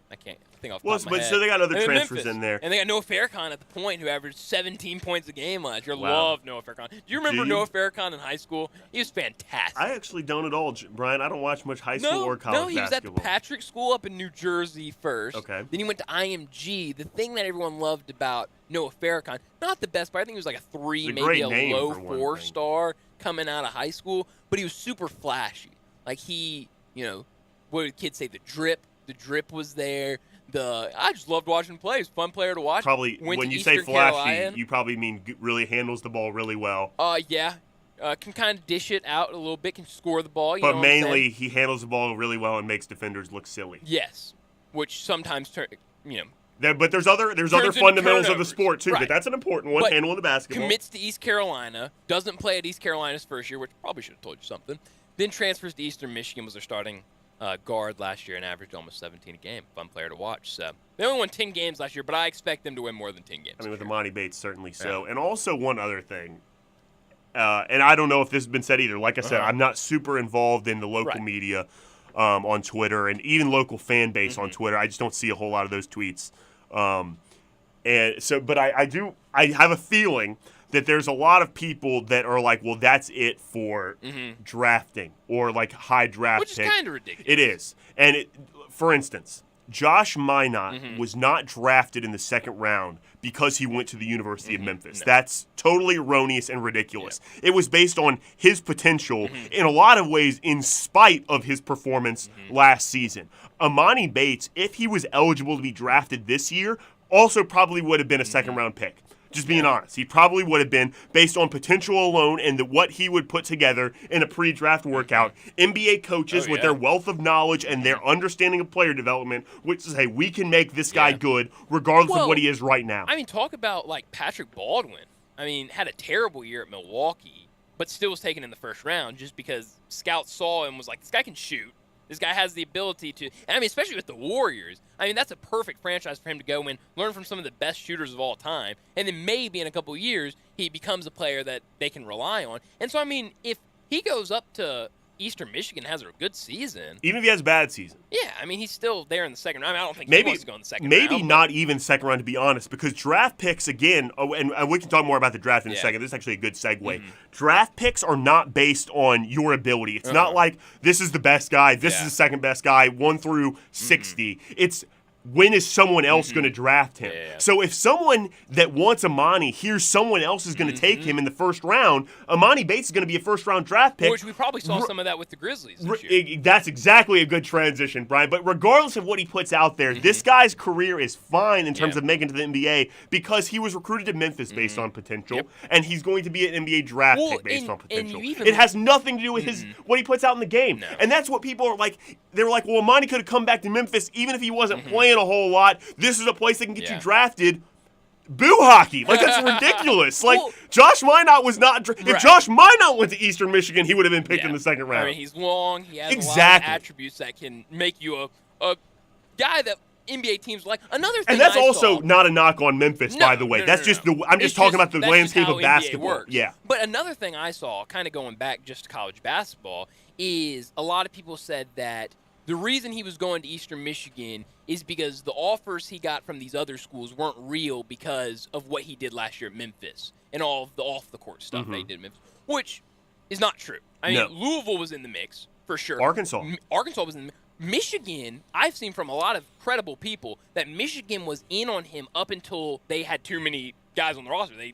I can't think off the top of my head. So they got other transfers Memphis. in there. And they got Noah Farrakhan at the point, who averaged 17 points a game last year. Love Noah Farrakhan. Do you remember Noah Farrakhan in high school? He was fantastic. I actually don't at all, Brian. I don't watch much high school or college basketball. No, he was at the Patrick School up in New Jersey first. Okay. Then he went to IMG. The thing that everyone loved about Noah Farrakhan, not the best, but I think he was like a 3, maybe a low 4-star coming out of high school, but he was super flashy. Like he, what did kids say? The drip was there. I just loved watching him play. He's a fun player to watch. Probably when you say flashy, you probably mean really handles the ball really well. Yeah. Can kind of dish it out a little bit, can score the ball. But mainly he handles the ball really well and makes defenders look silly. Yes, which sometimes But there's other fundamentals of the sport too. Right. But that's an important one. Handling the basketball. Commits to East Carolina, doesn't play at East Carolina's first year, which probably should have told you something. Then transfers to Eastern Michigan, was their starting guard last year and averaged almost 17 a game. Fun player to watch. So they only won 10 games last year, but I expect them to win more than 10 games. I mean, with Amani Bates, certainly so. Yeah. And also one other thing, and I don't know if this has been said either. Like I said, I'm not super involved in the local media on Twitter and even local fan base on Twitter. I just don't see a whole lot of those tweets. And so, but I have a feeling that there's a lot of people that are like, well, that's it for drafting or like high draft Which is pick. kind of ridiculous. It is. And for instance, Josh Minot was not drafted in the second round because he went to the University of Memphis. No. That's totally erroneous and ridiculous. Yeah. It was based on his potential in a lot of ways in spite of his performance last season. Amani Bates, if he was eligible to be drafted this year, also probably would have been a second-round pick. Just being honest. He probably would have been based on potential alone and what he would put together in a pre-draft workout. NBA coaches with their wealth of knowledge and their understanding of player development would say, we can make this guy good regardless of what he is right now. I mean, talk about like Patrick Baldwin. I mean, had a terrible year at Milwaukee, but still was taken in the first round just because scouts saw him and was like, this guy can shoot. This guy has the ability to, and I mean, especially with the Warriors. I mean, that's a perfect franchise for him to go and learn from some of the best shooters of all time. And then maybe in a couple of years, he becomes a player that they can rely on. And so, I mean, if he goes up to Eastern Michigan, has a good season. Even if he has a bad season. Yeah, I mean, he's still there in the second round. I don't think maybe, he wants to go in the second round. Maybe not even second round, to be honest, because draft picks, again, and we can talk more about the draft in a second. This is actually a good segue. Draft picks are not based on your ability. It's not like this is the best guy, this is the second best guy, 1 through 60. It's when is someone else going to draft him? So if someone that wants Amani hears someone else is going to take him in the first round, Amani Bates is going to be a first-round draft pick. Which we probably saw some of that with the Grizzlies this year. That's exactly a good transition, Brian. But regardless of what he puts out there, this guy's career is fine in terms of making it to the NBA because he was recruited to Memphis based on potential, and he's going to be an NBA draft pick based on potential. It has nothing to do with what he puts out in the game. No. And that's what people are like. They were like, well, Amani could have come back to Memphis even if he wasn't playing a whole lot. This is a place that can get you drafted. Boo hockey. Like, that's ridiculous. Like, Josh Minot was not if Josh Minot went to Eastern Michigan, he would have been picked in the second round. I mean, he's long. He has a lot of attributes that can make you a guy that NBA teams like. Another thing, and that's also not a knock on Memphis, by the way. That's just I'm just talking about the landscape of basketball. Yeah. But another thing I saw, kind of going back just to college basketball, is a lot of people said that the reason he was going to Eastern Michigan is because the offers he got from these other schools weren't real because of what he did last year at Memphis and all of the off-the-court stuff that he did at Memphis, which is not true. I mean, Louisville was in the mix, for sure. Arkansas was in the mix. Michigan, I've seen from a lot of credible people that Michigan was in on him up until they had too many guys on the roster. They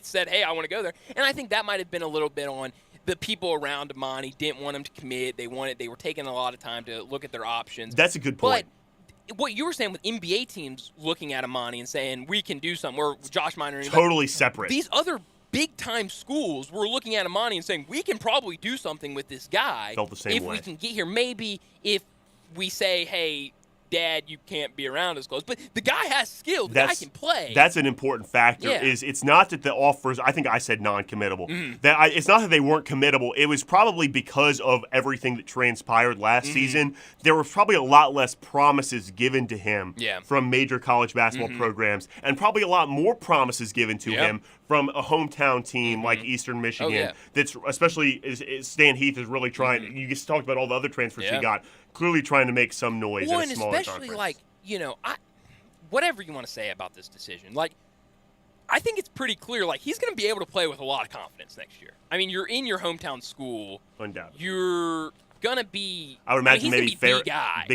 said, hey, I want to go there. And I think that might have been a little bit on the people around Amani didn't want him to commit. They were taking a lot of time to look at their options. That's a good point. But what you were saying with NBA teams looking at Amani and saying, we can do something, or Josh Minor. Totally separate. These other big-time schools were looking at Amani and saying, we can probably do something with this guy. Felt the same way. If we can get here. Maybe if we say, hey, Dad, you can't be around as close. But the guy has skill. The guy can play. That's an important factor. Yeah. It's not that the offers, I think I said non-committable. It's not that they weren't committable. It was probably because of everything that transpired last season. There was probably a lot less promises given to him from major college basketball programs, and probably a lot more promises given to him from a hometown team like Eastern Michigan. That's especially Stan Heath is really trying. You just talked about all the other transfers he got. Clearly trying to make some noise in a smaller especially conference. Whatever you want to say about this decision, I think it's pretty clear, he's going to be able to play with a lot of confidence next year. I mean, you're in your hometown school. Undoubtedly. You're going to be I would imagine maybe Big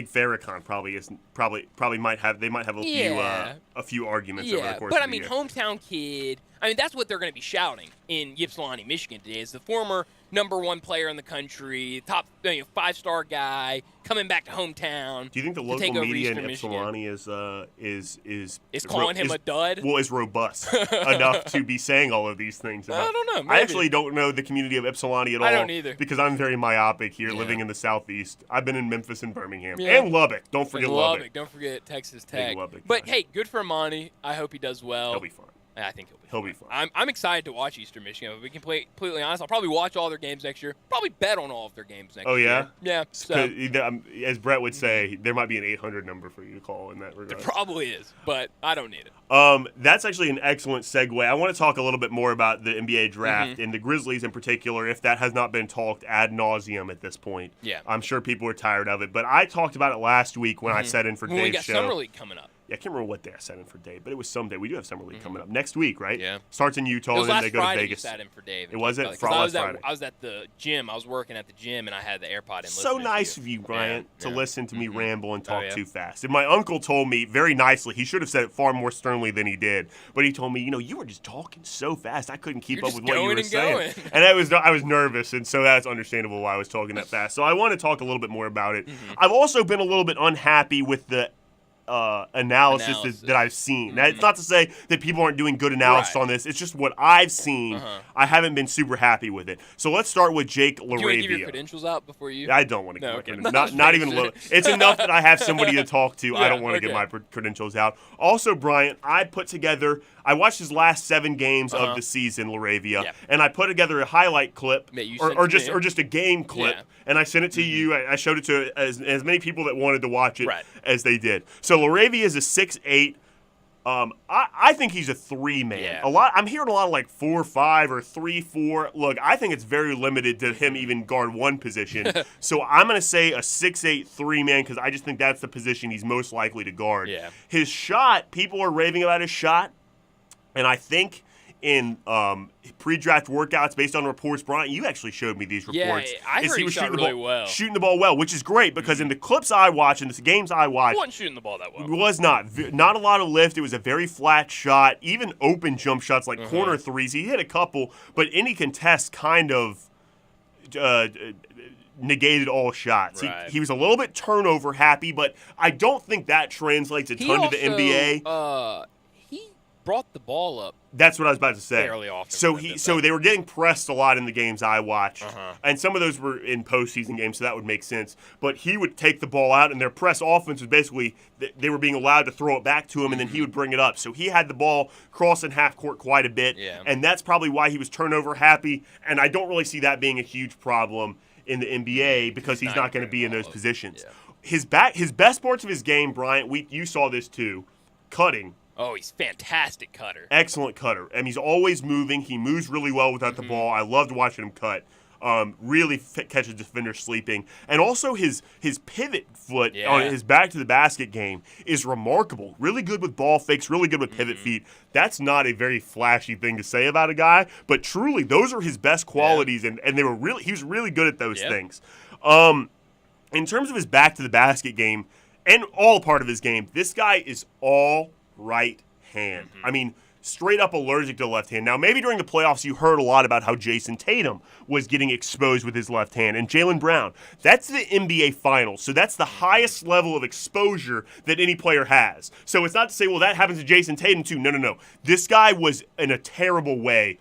Farrakhan probably might have a few arguments over the course of the year. Hometown kid. I mean, that's what they're going to be shouting in Ypsilanti, Michigan today, is the former #1 player in the country, top 5-star guy coming back to hometown. Do you think the local media in Ypsilanti is calling him a dud? Well, is robust enough to be saying all of these things? I don't know. Maybe. I actually don't know the community of Ypsilanti at all. I don't either. Because I'm very myopic here, living in the Southeast. I've been in Memphis and Birmingham and Lubbock. Don't forget Lubbock. Don't forget Texas Tech. Lubbock. But hey, good for Amani. I hope he does well. He'll be fine. I think he'll be fine. I'm excited to watch Eastern Michigan. If we can play completely honest, I'll probably watch all their games next year. Probably bet on all of their games next year. Oh, yeah? Yeah. So, as Brett would say, there might be an 800 number for you to call in that regard. There probably is, but I don't need it. That's actually an excellent segue. I want to talk a little bit more about the NBA draft and the Grizzlies in particular, if that has not been talked ad nauseum at this point. Yeah. I'm sure people are tired of it, but I talked about it last week when I sat in for When we Dave's got show. Summer League coming up. Yeah, I can't remember what day I sat in for Dave, but it was some day. We do have Summer League coming up next week, right? Yeah. Starts in Utah, It was and then last they go Friday to Vegas. You sat in for Dave. It was it? Last Friday. I was at the gym. I was working at the gym, and I had the AirPod in. So nice of you, Bryant, to listen to me ramble and talk yeah. too fast. And my uncle told me very nicely, he should have said it far more sternly than he did, but he told me, you were just talking so fast, I couldn't keep up with what you were saying. And I was nervous, and so that's understandable why I was talking that fast. So I want to talk a little bit more about it. I've also been a little bit unhappy with the analysis that I've seen. Now, it's not to say that people aren't doing good analysis on this. It's just what I've seen. I haven't been super happy with it. So let's start with Jake LaRavia. Do you want to give your credentials out before you? I don't want to give my credentials. Not even a little. It's enough that I have somebody to talk to. I don't want to give my credentials out. Also, Bryant, I watched his last 7 games of the season, LaRavia, and I put together a highlight clip or just a game clip, and I sent it to you. I showed it to as many people that wanted to watch it as they did. So LaRavia is a 6'8". I think he's a 3-man. Yeah. I'm hearing a lot of like 4-5 or 3-4. Look, I think it's very limited to him even guard one position. So I'm going to say a 6'8", 3-man because I just think that's the position he's most likely to guard. Yeah. His shot, people are raving about his shot, and I think in pre-draft workouts based on reports, Brian, you actually showed me these reports. Yeah, I heard he was shooting the ball well, which is great because in the clips I watched, in the games I watched, he wasn't shooting the ball that well. It was not a lot of lift. It was a very flat shot. Even open jump shots like corner threes, he hit a couple, but any contest kind of negated all shots. Right. He was a little bit turnover happy, but I don't think that translates a ton to the NBA. He brought the ball up. That's what I was about to say. Fairly often. So they were getting pressed a lot in the games I watched, and some of those were in postseason games, so that would make sense. But he would take the ball out, and their press offense was basically they were being allowed to throw it back to him, and then he would bring it up. So he had the ball crossing half court quite a bit, and that's probably why he was turnover happy. And I don't really see that being a huge problem in the NBA because he's not going to be in those positions. Yeah. His best parts of his game, Bryant, you saw this too, cutting. Oh, he's fantastic cutter. Excellent cutter. And he's always moving. He moves really well without the ball. I loved watching him cut. Really catches defenders sleeping. And also his pivot foot on his back to the basket game is remarkable. Really good with ball fakes, really good with pivot feet. That's not a very flashy thing to say about a guy, but truly those are his best qualities, and he was really good at those things. In terms of his back to the basket game and all part of his game, this guy is all right hand. I mean, straight up allergic to the left hand. Now, maybe during the playoffs you heard a lot about how Jason Tatum was getting exposed with his left hand, and Jaylen Brown. That's the NBA Finals, so that's the highest level of exposure that any player has. So it's not to say, well, that happens to Jason Tatum too. No. This guy was in a terrible way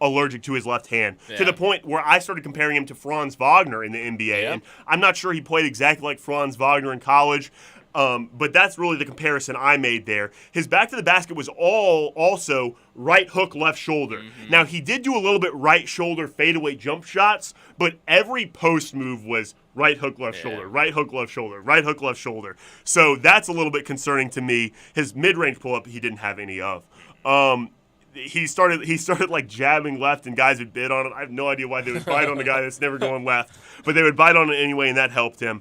allergic to his left hand, to the point where I started comparing him to Franz Wagner in the NBA. And I'm not sure he played exactly like Franz Wagner in college. But that's really the comparison I made there. His back to the basket was also right hook, left shoulder. Now, he did do a little bit right shoulder fadeaway jump shots, but every post move was right hook, left shoulder, right hook, left shoulder, right hook, left shoulder. So that's a little bit concerning to me. His mid-range pull-up, he didn't have any of. He started like jabbing left, and guys would bid on it. I have no idea why they would bite on a guy that's never going left, but they would bite on it anyway, and that helped him.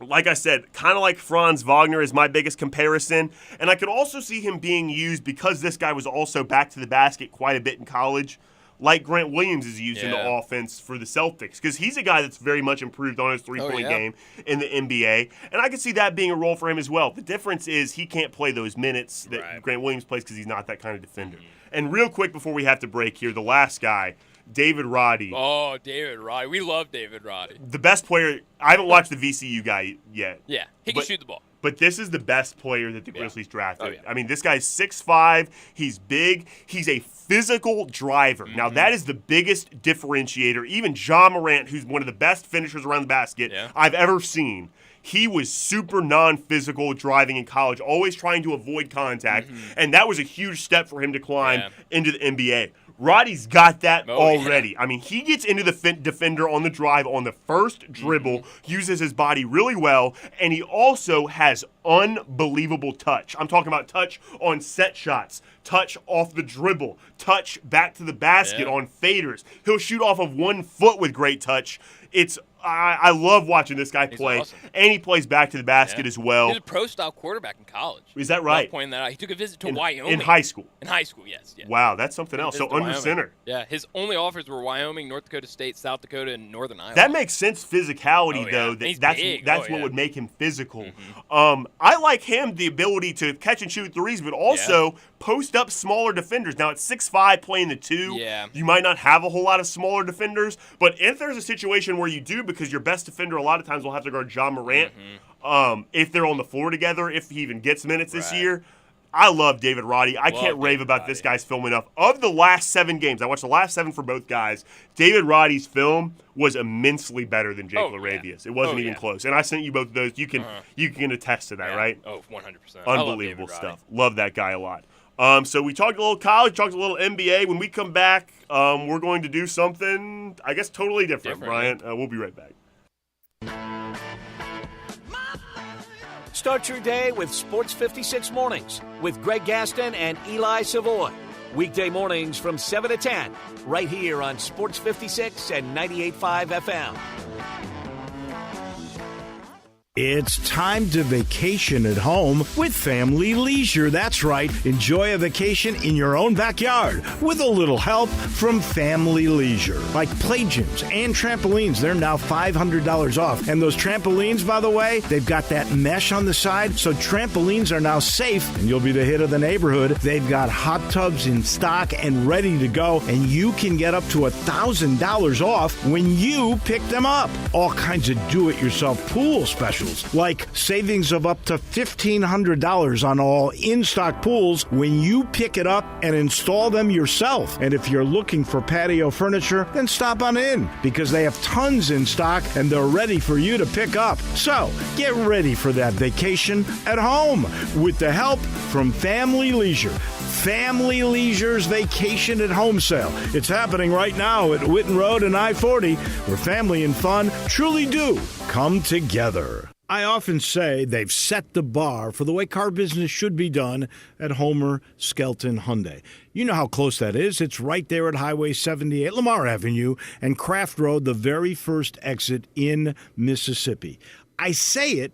Like I said, kind of like Franz Wagner is my biggest comparison. And I could also see him being used because this guy was also back to the basket quite a bit in college, like Grant Williams is used in the offense for the Celtics. Because he's a guy that's very much improved on his three-point game in the NBA. And I could see that being a role for him as well. The difference is he can't play those minutes that Grant Williams plays because he's not that kind of defender. And real quick before we have to break here, the last guy, David Roddy. Oh, David Roddy. We love David Roddy. The best player. I haven't watched the VCU guy yet. Yeah, he can shoot the ball. But this is the best player that the Grizzlies drafted. Oh, yeah. I mean, this guy's 6'5". He's big. He's a physical driver. Now, that is the biggest differentiator. Even Ja Morant, who's one of the best finishers around the basket I've ever seen, he was super non-physical driving in college, always trying to avoid contact, and that was a huge step for him to climb into the NBA. Roddy's got that already. I mean, he gets into the defender on the drive on the first dribble, uses his body really well, and he also has unbelievable touch. I'm talking about touch on set shots, touch off the dribble, touch back to the basket on faders. He'll shoot off of 1 foot with great touch. I love watching this guy play, awesome. And he plays back to the basket as well. He was a pro-style quarterback in college. Is that right? Love pointing that out. He took a visit to Wyoming. In high school? In high school, yes. Wow, that's something else. So under center. Yeah, his only offers were Wyoming, North Dakota State, South Dakota, and Northern Iowa. That makes sense physicality, though. That's what would make him physical. I like him, the ability to catch and shoot threes, but also post up smaller defenders. Now, at 6'5", playing the 2, you might not have a whole lot of smaller defenders, but if there's a situation where you do, because your best defender a lot of times will have to guard John Morant, if they're on the floor together, if he even gets minutes this year, I love David Roddy. I can't rave about this guy's film enough. Of the last 7 games, I watched the last 7 for both guys, David Roddy's film was immensely better than Jake LaRavia's. It wasn't even close. And I sent you both of those. You can attest to that, right? Oh, 100%. Unbelievable stuff. Love that guy a lot. So we talked a little college, talked a little NBA. When we come back, we're going to do something, I guess, totally different, Brian. We'll be right back. Start your day with Sports 56 Mornings with Greg Gaston and Eli Savoy. Weekday mornings from 7 to 10, right here on Sports 56 and 98.5 FM. It's time to vacation at home with Family Leisure. That's right. Enjoy a vacation in your own backyard with a little help from Family Leisure. Like play gyms and trampolines, they're now $500 off. And those trampolines, by the way, they've got that mesh on the side, so trampolines are now safe, and you'll be the hit of the neighborhood. They've got hot tubs in stock and ready to go, and you can get up to $1,000 off when you pick them up. All kinds of do-it-yourself pool specials, like savings of up to $1,500 on all in-stock pools when you pick it up and install them yourself. And if you're looking for patio furniture, then stop on in, because they have tons in stock and they're ready for you to pick up. So get ready for that vacation at home with the help from Family Leisure. Family Leisure's Vacation at Home sale. It's happening right now at Whitten Road and I-40, where family and fun truly do come together. I often say they've set the bar for the way car business should be done at Homer Skelton Hyundai. You know how close that is. It's right there at Highway 78, Lamar Avenue, and Craft Road, the very first exit in Mississippi. I say it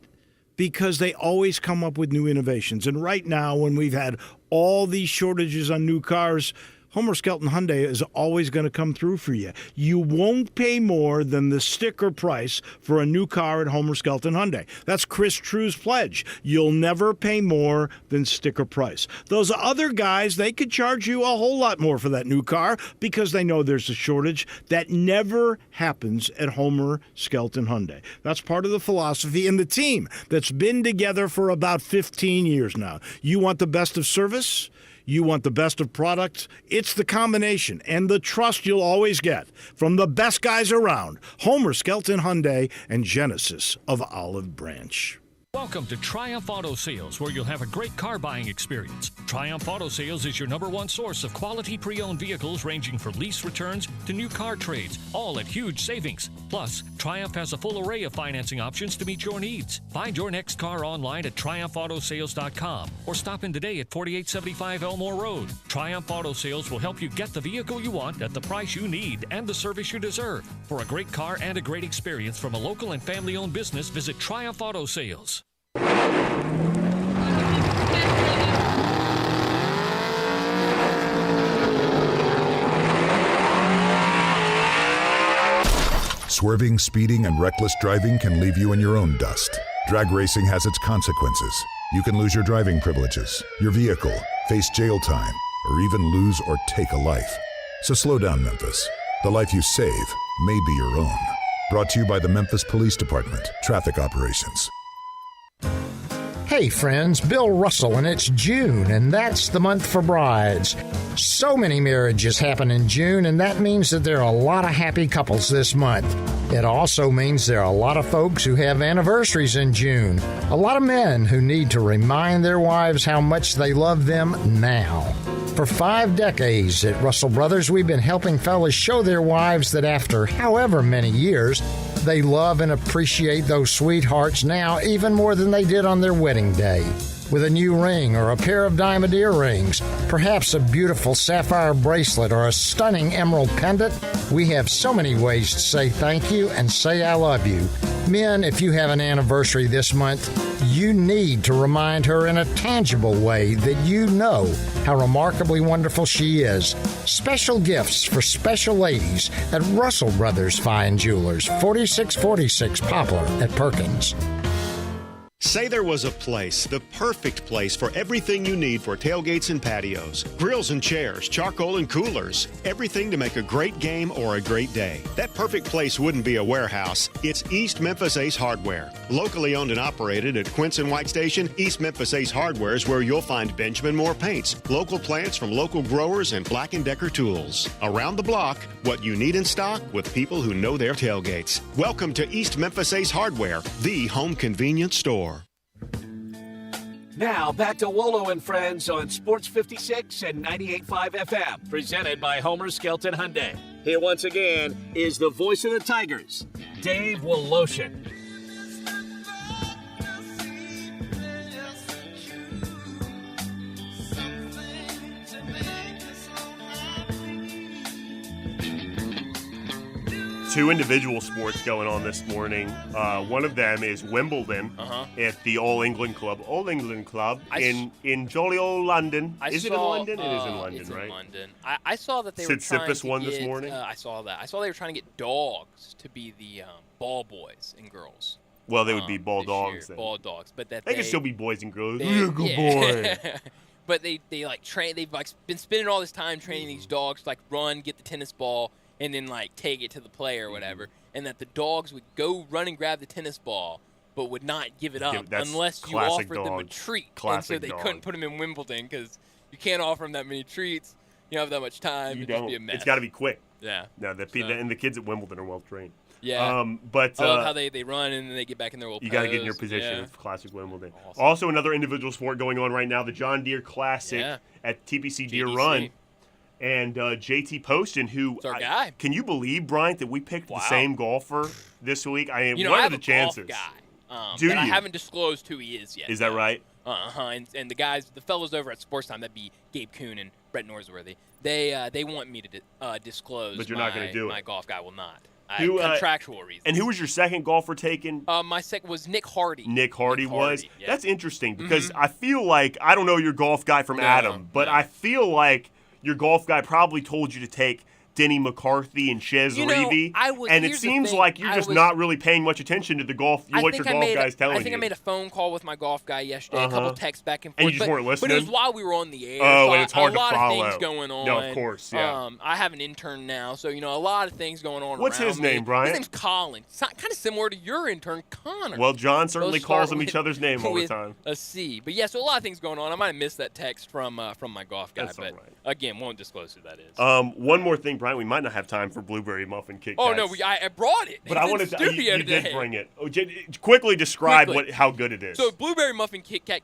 because they always come up with new innovations. And right now, when we've had all these shortages on new cars, Homer Skelton Hyundai is always going to come through for you. You won't pay more than the sticker price for a new car at Homer Skelton Hyundai. That's Chris True's pledge. You'll never pay more than sticker price. Those other guys, they could charge you a whole lot more for that new car because they know there's a shortage. That never happens at Homer Skelton Hyundai. That's part of the philosophy and the team that's been together for about 15 years now. You want the best of service? You want the best of products? It's the combination and the trust you'll always get from the best guys around, Homer Skelton Hyundai and Genesis of Olive Branch. Welcome to Triumph Auto Sales, where you'll have a great car buying experience. Triumph Auto Sales is your #1 source of quality pre-owned vehicles ranging from lease returns to new car trades, all at huge savings. Plus, Triumph has a full array of financing options to meet your needs. Find your next car online at triumphautosales.com or stop in today at 4875 Elmore Road. Triumph Auto Sales will help you get the vehicle you want at the price you need and the service you deserve. For a great car and a great experience from a local and family-owned business, visit Triumph Auto Sales. Swerving, speeding, and reckless driving can leave you in your own dust. Drag racing has its consequences. You can lose your driving privileges, your vehicle, face jail time, or even lose or take a life. So slow down, Memphis. The life you save may be your own. Brought to you by the Memphis Police Department, Traffic Operations. Hey friends, Bill Russell, and it's June, and that's the month for brides. So many marriages happen in June, and that means that there are a lot of happy couples this month. It also means there are a lot of folks who have anniversaries in June. A lot of men who need to remind their wives how much they love them now. For 5 decades at Russell Brothers, we've been helping fellas show their wives that after however many years, they love and appreciate those sweethearts now even more than they did on their wedding day. With a new ring or a pair of diamond earrings, perhaps a beautiful sapphire bracelet or a stunning emerald pendant, we have so many ways to say thank you and say I love you. Men, if you have an anniversary this month, you need to remind her in a tangible way that you know how remarkably wonderful she is. Special gifts for special ladies at Russell Brothers Fine Jewelers, 4646 Poplar at Perkins. Say there was a place, the perfect place for everything you need for tailgates and patios. Grills and chairs, charcoal and coolers. Everything to make a great game or a great day. That perfect place wouldn't be a warehouse. It's East Memphis Ace Hardware. Locally owned and operated at Quince and White Station, East Memphis Ace Hardware is where you'll find Benjamin Moore paints, local plants from local growers, and Black & Decker tools. Around the block, what you need in stock with people who know their tailgates. Welcome to East Memphis Ace Hardware, the home convenience store. Now back to Wolo and Friends on Sports 56 and 98.5 FM, presented by Homer Skelton Hyundai. Here once again is the voice of the Tigers, Dave Woloshin. Two individual sports going on this morning. One of them is Wimbledon at the All England Club. In jolly old London. Is it in London? It is in London, it's right? In London. I saw that they were Sid trying Sippis to won get, this morning. I saw that. I saw they were trying to get dogs to be the ball boys and girls. Well, they would be ball dogs then. Ball dogs, but that they could still be boys and girls. You're a good boy. But they like train. They've like been spending all this time training these dogs to like run, get the tennis ball, and then like take it to the play or whatever. And that the dogs would go run and grab the tennis ball, but would not give it up unless you offered them a treat. And so they couldn't put them in Wimbledon because you can't offer them that many treats. You don't have that much time. You It'd don't. just be a mess. It's got to be quick. Yeah. No, and the kids at Wimbledon are well trained. Yeah. But I love how they run and then they get back in their little You got to get in your position. It's classic Wimbledon. Awesome. Also, another individual sport going on right now, the John Deere Classic at TPC Deere Run. And JT Poston, who our guy. Can you believe, Bryant, that we picked the same golfer this week? I mean, what are the chances? Golf guy, Do but you? I haven't disclosed who he is yet. Is that right? And the fellows over at Sports Time, that'd be Gabe Kuhn and Brett Norsworthy. They want me to disclose. But you're not going to do it. My golf guy will not. Contractual reasons. And who was your second golfer taken? My second was Nick Hardy. Nick Hardy was? Yeah. That's interesting because I feel like, I don't know your golf guy from Adam, but I feel like your golf guy probably told you to take Denny McCarthy and Chez Reavie, and it seems like you're just not really paying much attention to the golf. What your golf guy's telling you. I think I made a phone call with my golf guy yesterday, a couple texts back and forth. And you just weren't listening? But it was while we were on the air. Oh, so and it's hard to follow. A lot of things going on. No, of course, yeah. I have an intern now, so a lot of things going on. What's around his name, me. Brian? His name's Colin. It's kind of similar to your intern, Connor. Well, John certainly Both calls start them each other's name all the time. A C. But yeah, so a lot of things going on. I might have missed that text from my golf guy, That's but all right. Again, won't disclose who that is. One more thing, Brian. We might not have time for Blueberry Muffin Kit Kats. Oh no, I brought it. But I wanted to. You today. did bring it. Quickly describe how good it is. So Blueberry Muffin Kit Kat.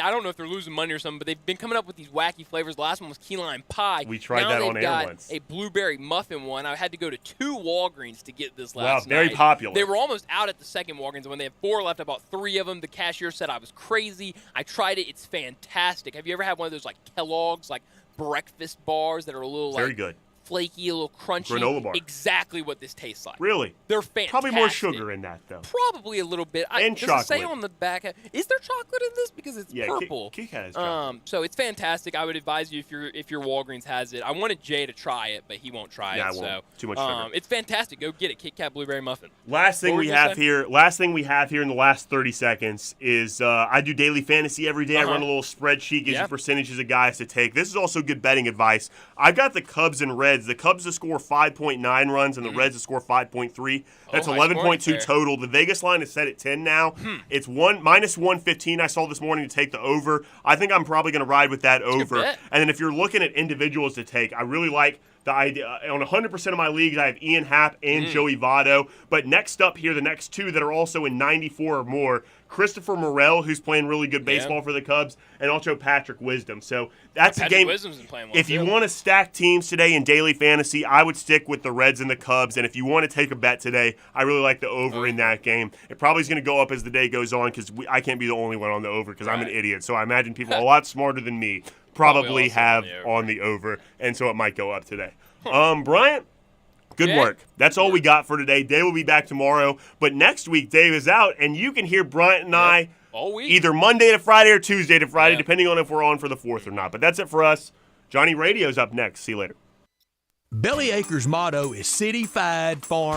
I don't know if they're losing money or something, but they've been coming up with these wacky flavors. The last one was key lime pie. We tried that on air once. A blueberry muffin one. I had to go to 2 Walgreens to get this last night. Wow, very popular. They were almost out at the second Walgreens, and when they had 4 left, I bought 3 of them. The cashier said I was crazy. I tried it. It's fantastic. Have you ever had one of those like Kellogg's like breakfast bars that are a little very good, flaky, a little crunchy? Granola bar. Exactly what this tastes like. Really? They're fantastic. Probably more sugar in that though. Probably a little bit. And does chocolate. It say on the back? Is there chocolate in this? Because it's purple. Kit Kat has chocolate. So it's fantastic. I would advise you if your Walgreens has it. I wanted Jay to try it, but he won't try it. I won't. So Too much sugar. It's fantastic. Go get it. Kit Kat Blueberry Muffin. Last thing we have here in the last 30 seconds is I do daily fantasy every day. I run a little spreadsheet, gives you percentages of guys to take. This is also good betting advice. I've got the Cubs and Reds Reds. The Cubs to score 5.9 runs and the Reds to score 5.3. That's 11.2 total. The Vegas line is set at 10 now. It's minus 115 I saw this morning to take the over. I think I'm probably going to ride with that over. And then if you're looking at individuals to take, I really like the idea. On 100% of my leagues, I have Ian Happ and Joey Votto. But next up here, the next two that are also in 94 or more, Christopher Morel, who's playing really good baseball for the Cubs, and also Patrick Wisdom. So that's a game. Wisdom's been playing well if you want to stack teams today in daily fantasy, I would stick with the Reds and the Cubs. And if you want to take a bet today, I really like the over in that game. It probably is going to go up as the day goes on because I can't be the only one on the over because I'm an idiot. So I imagine people a lot smarter than me probably have on the over, and so it might go up today. Bryant, good work. That's all we got for today. Dave will be back tomorrow, but next week Dave is out, and you can hear Bryant and I all week, either Monday to Friday or Tuesday to Friday, depending on if we're on for the 4th or not. But that's it for us. Johnny Radio's up next. See you later. Belly Acres' motto is City-Fied Farm.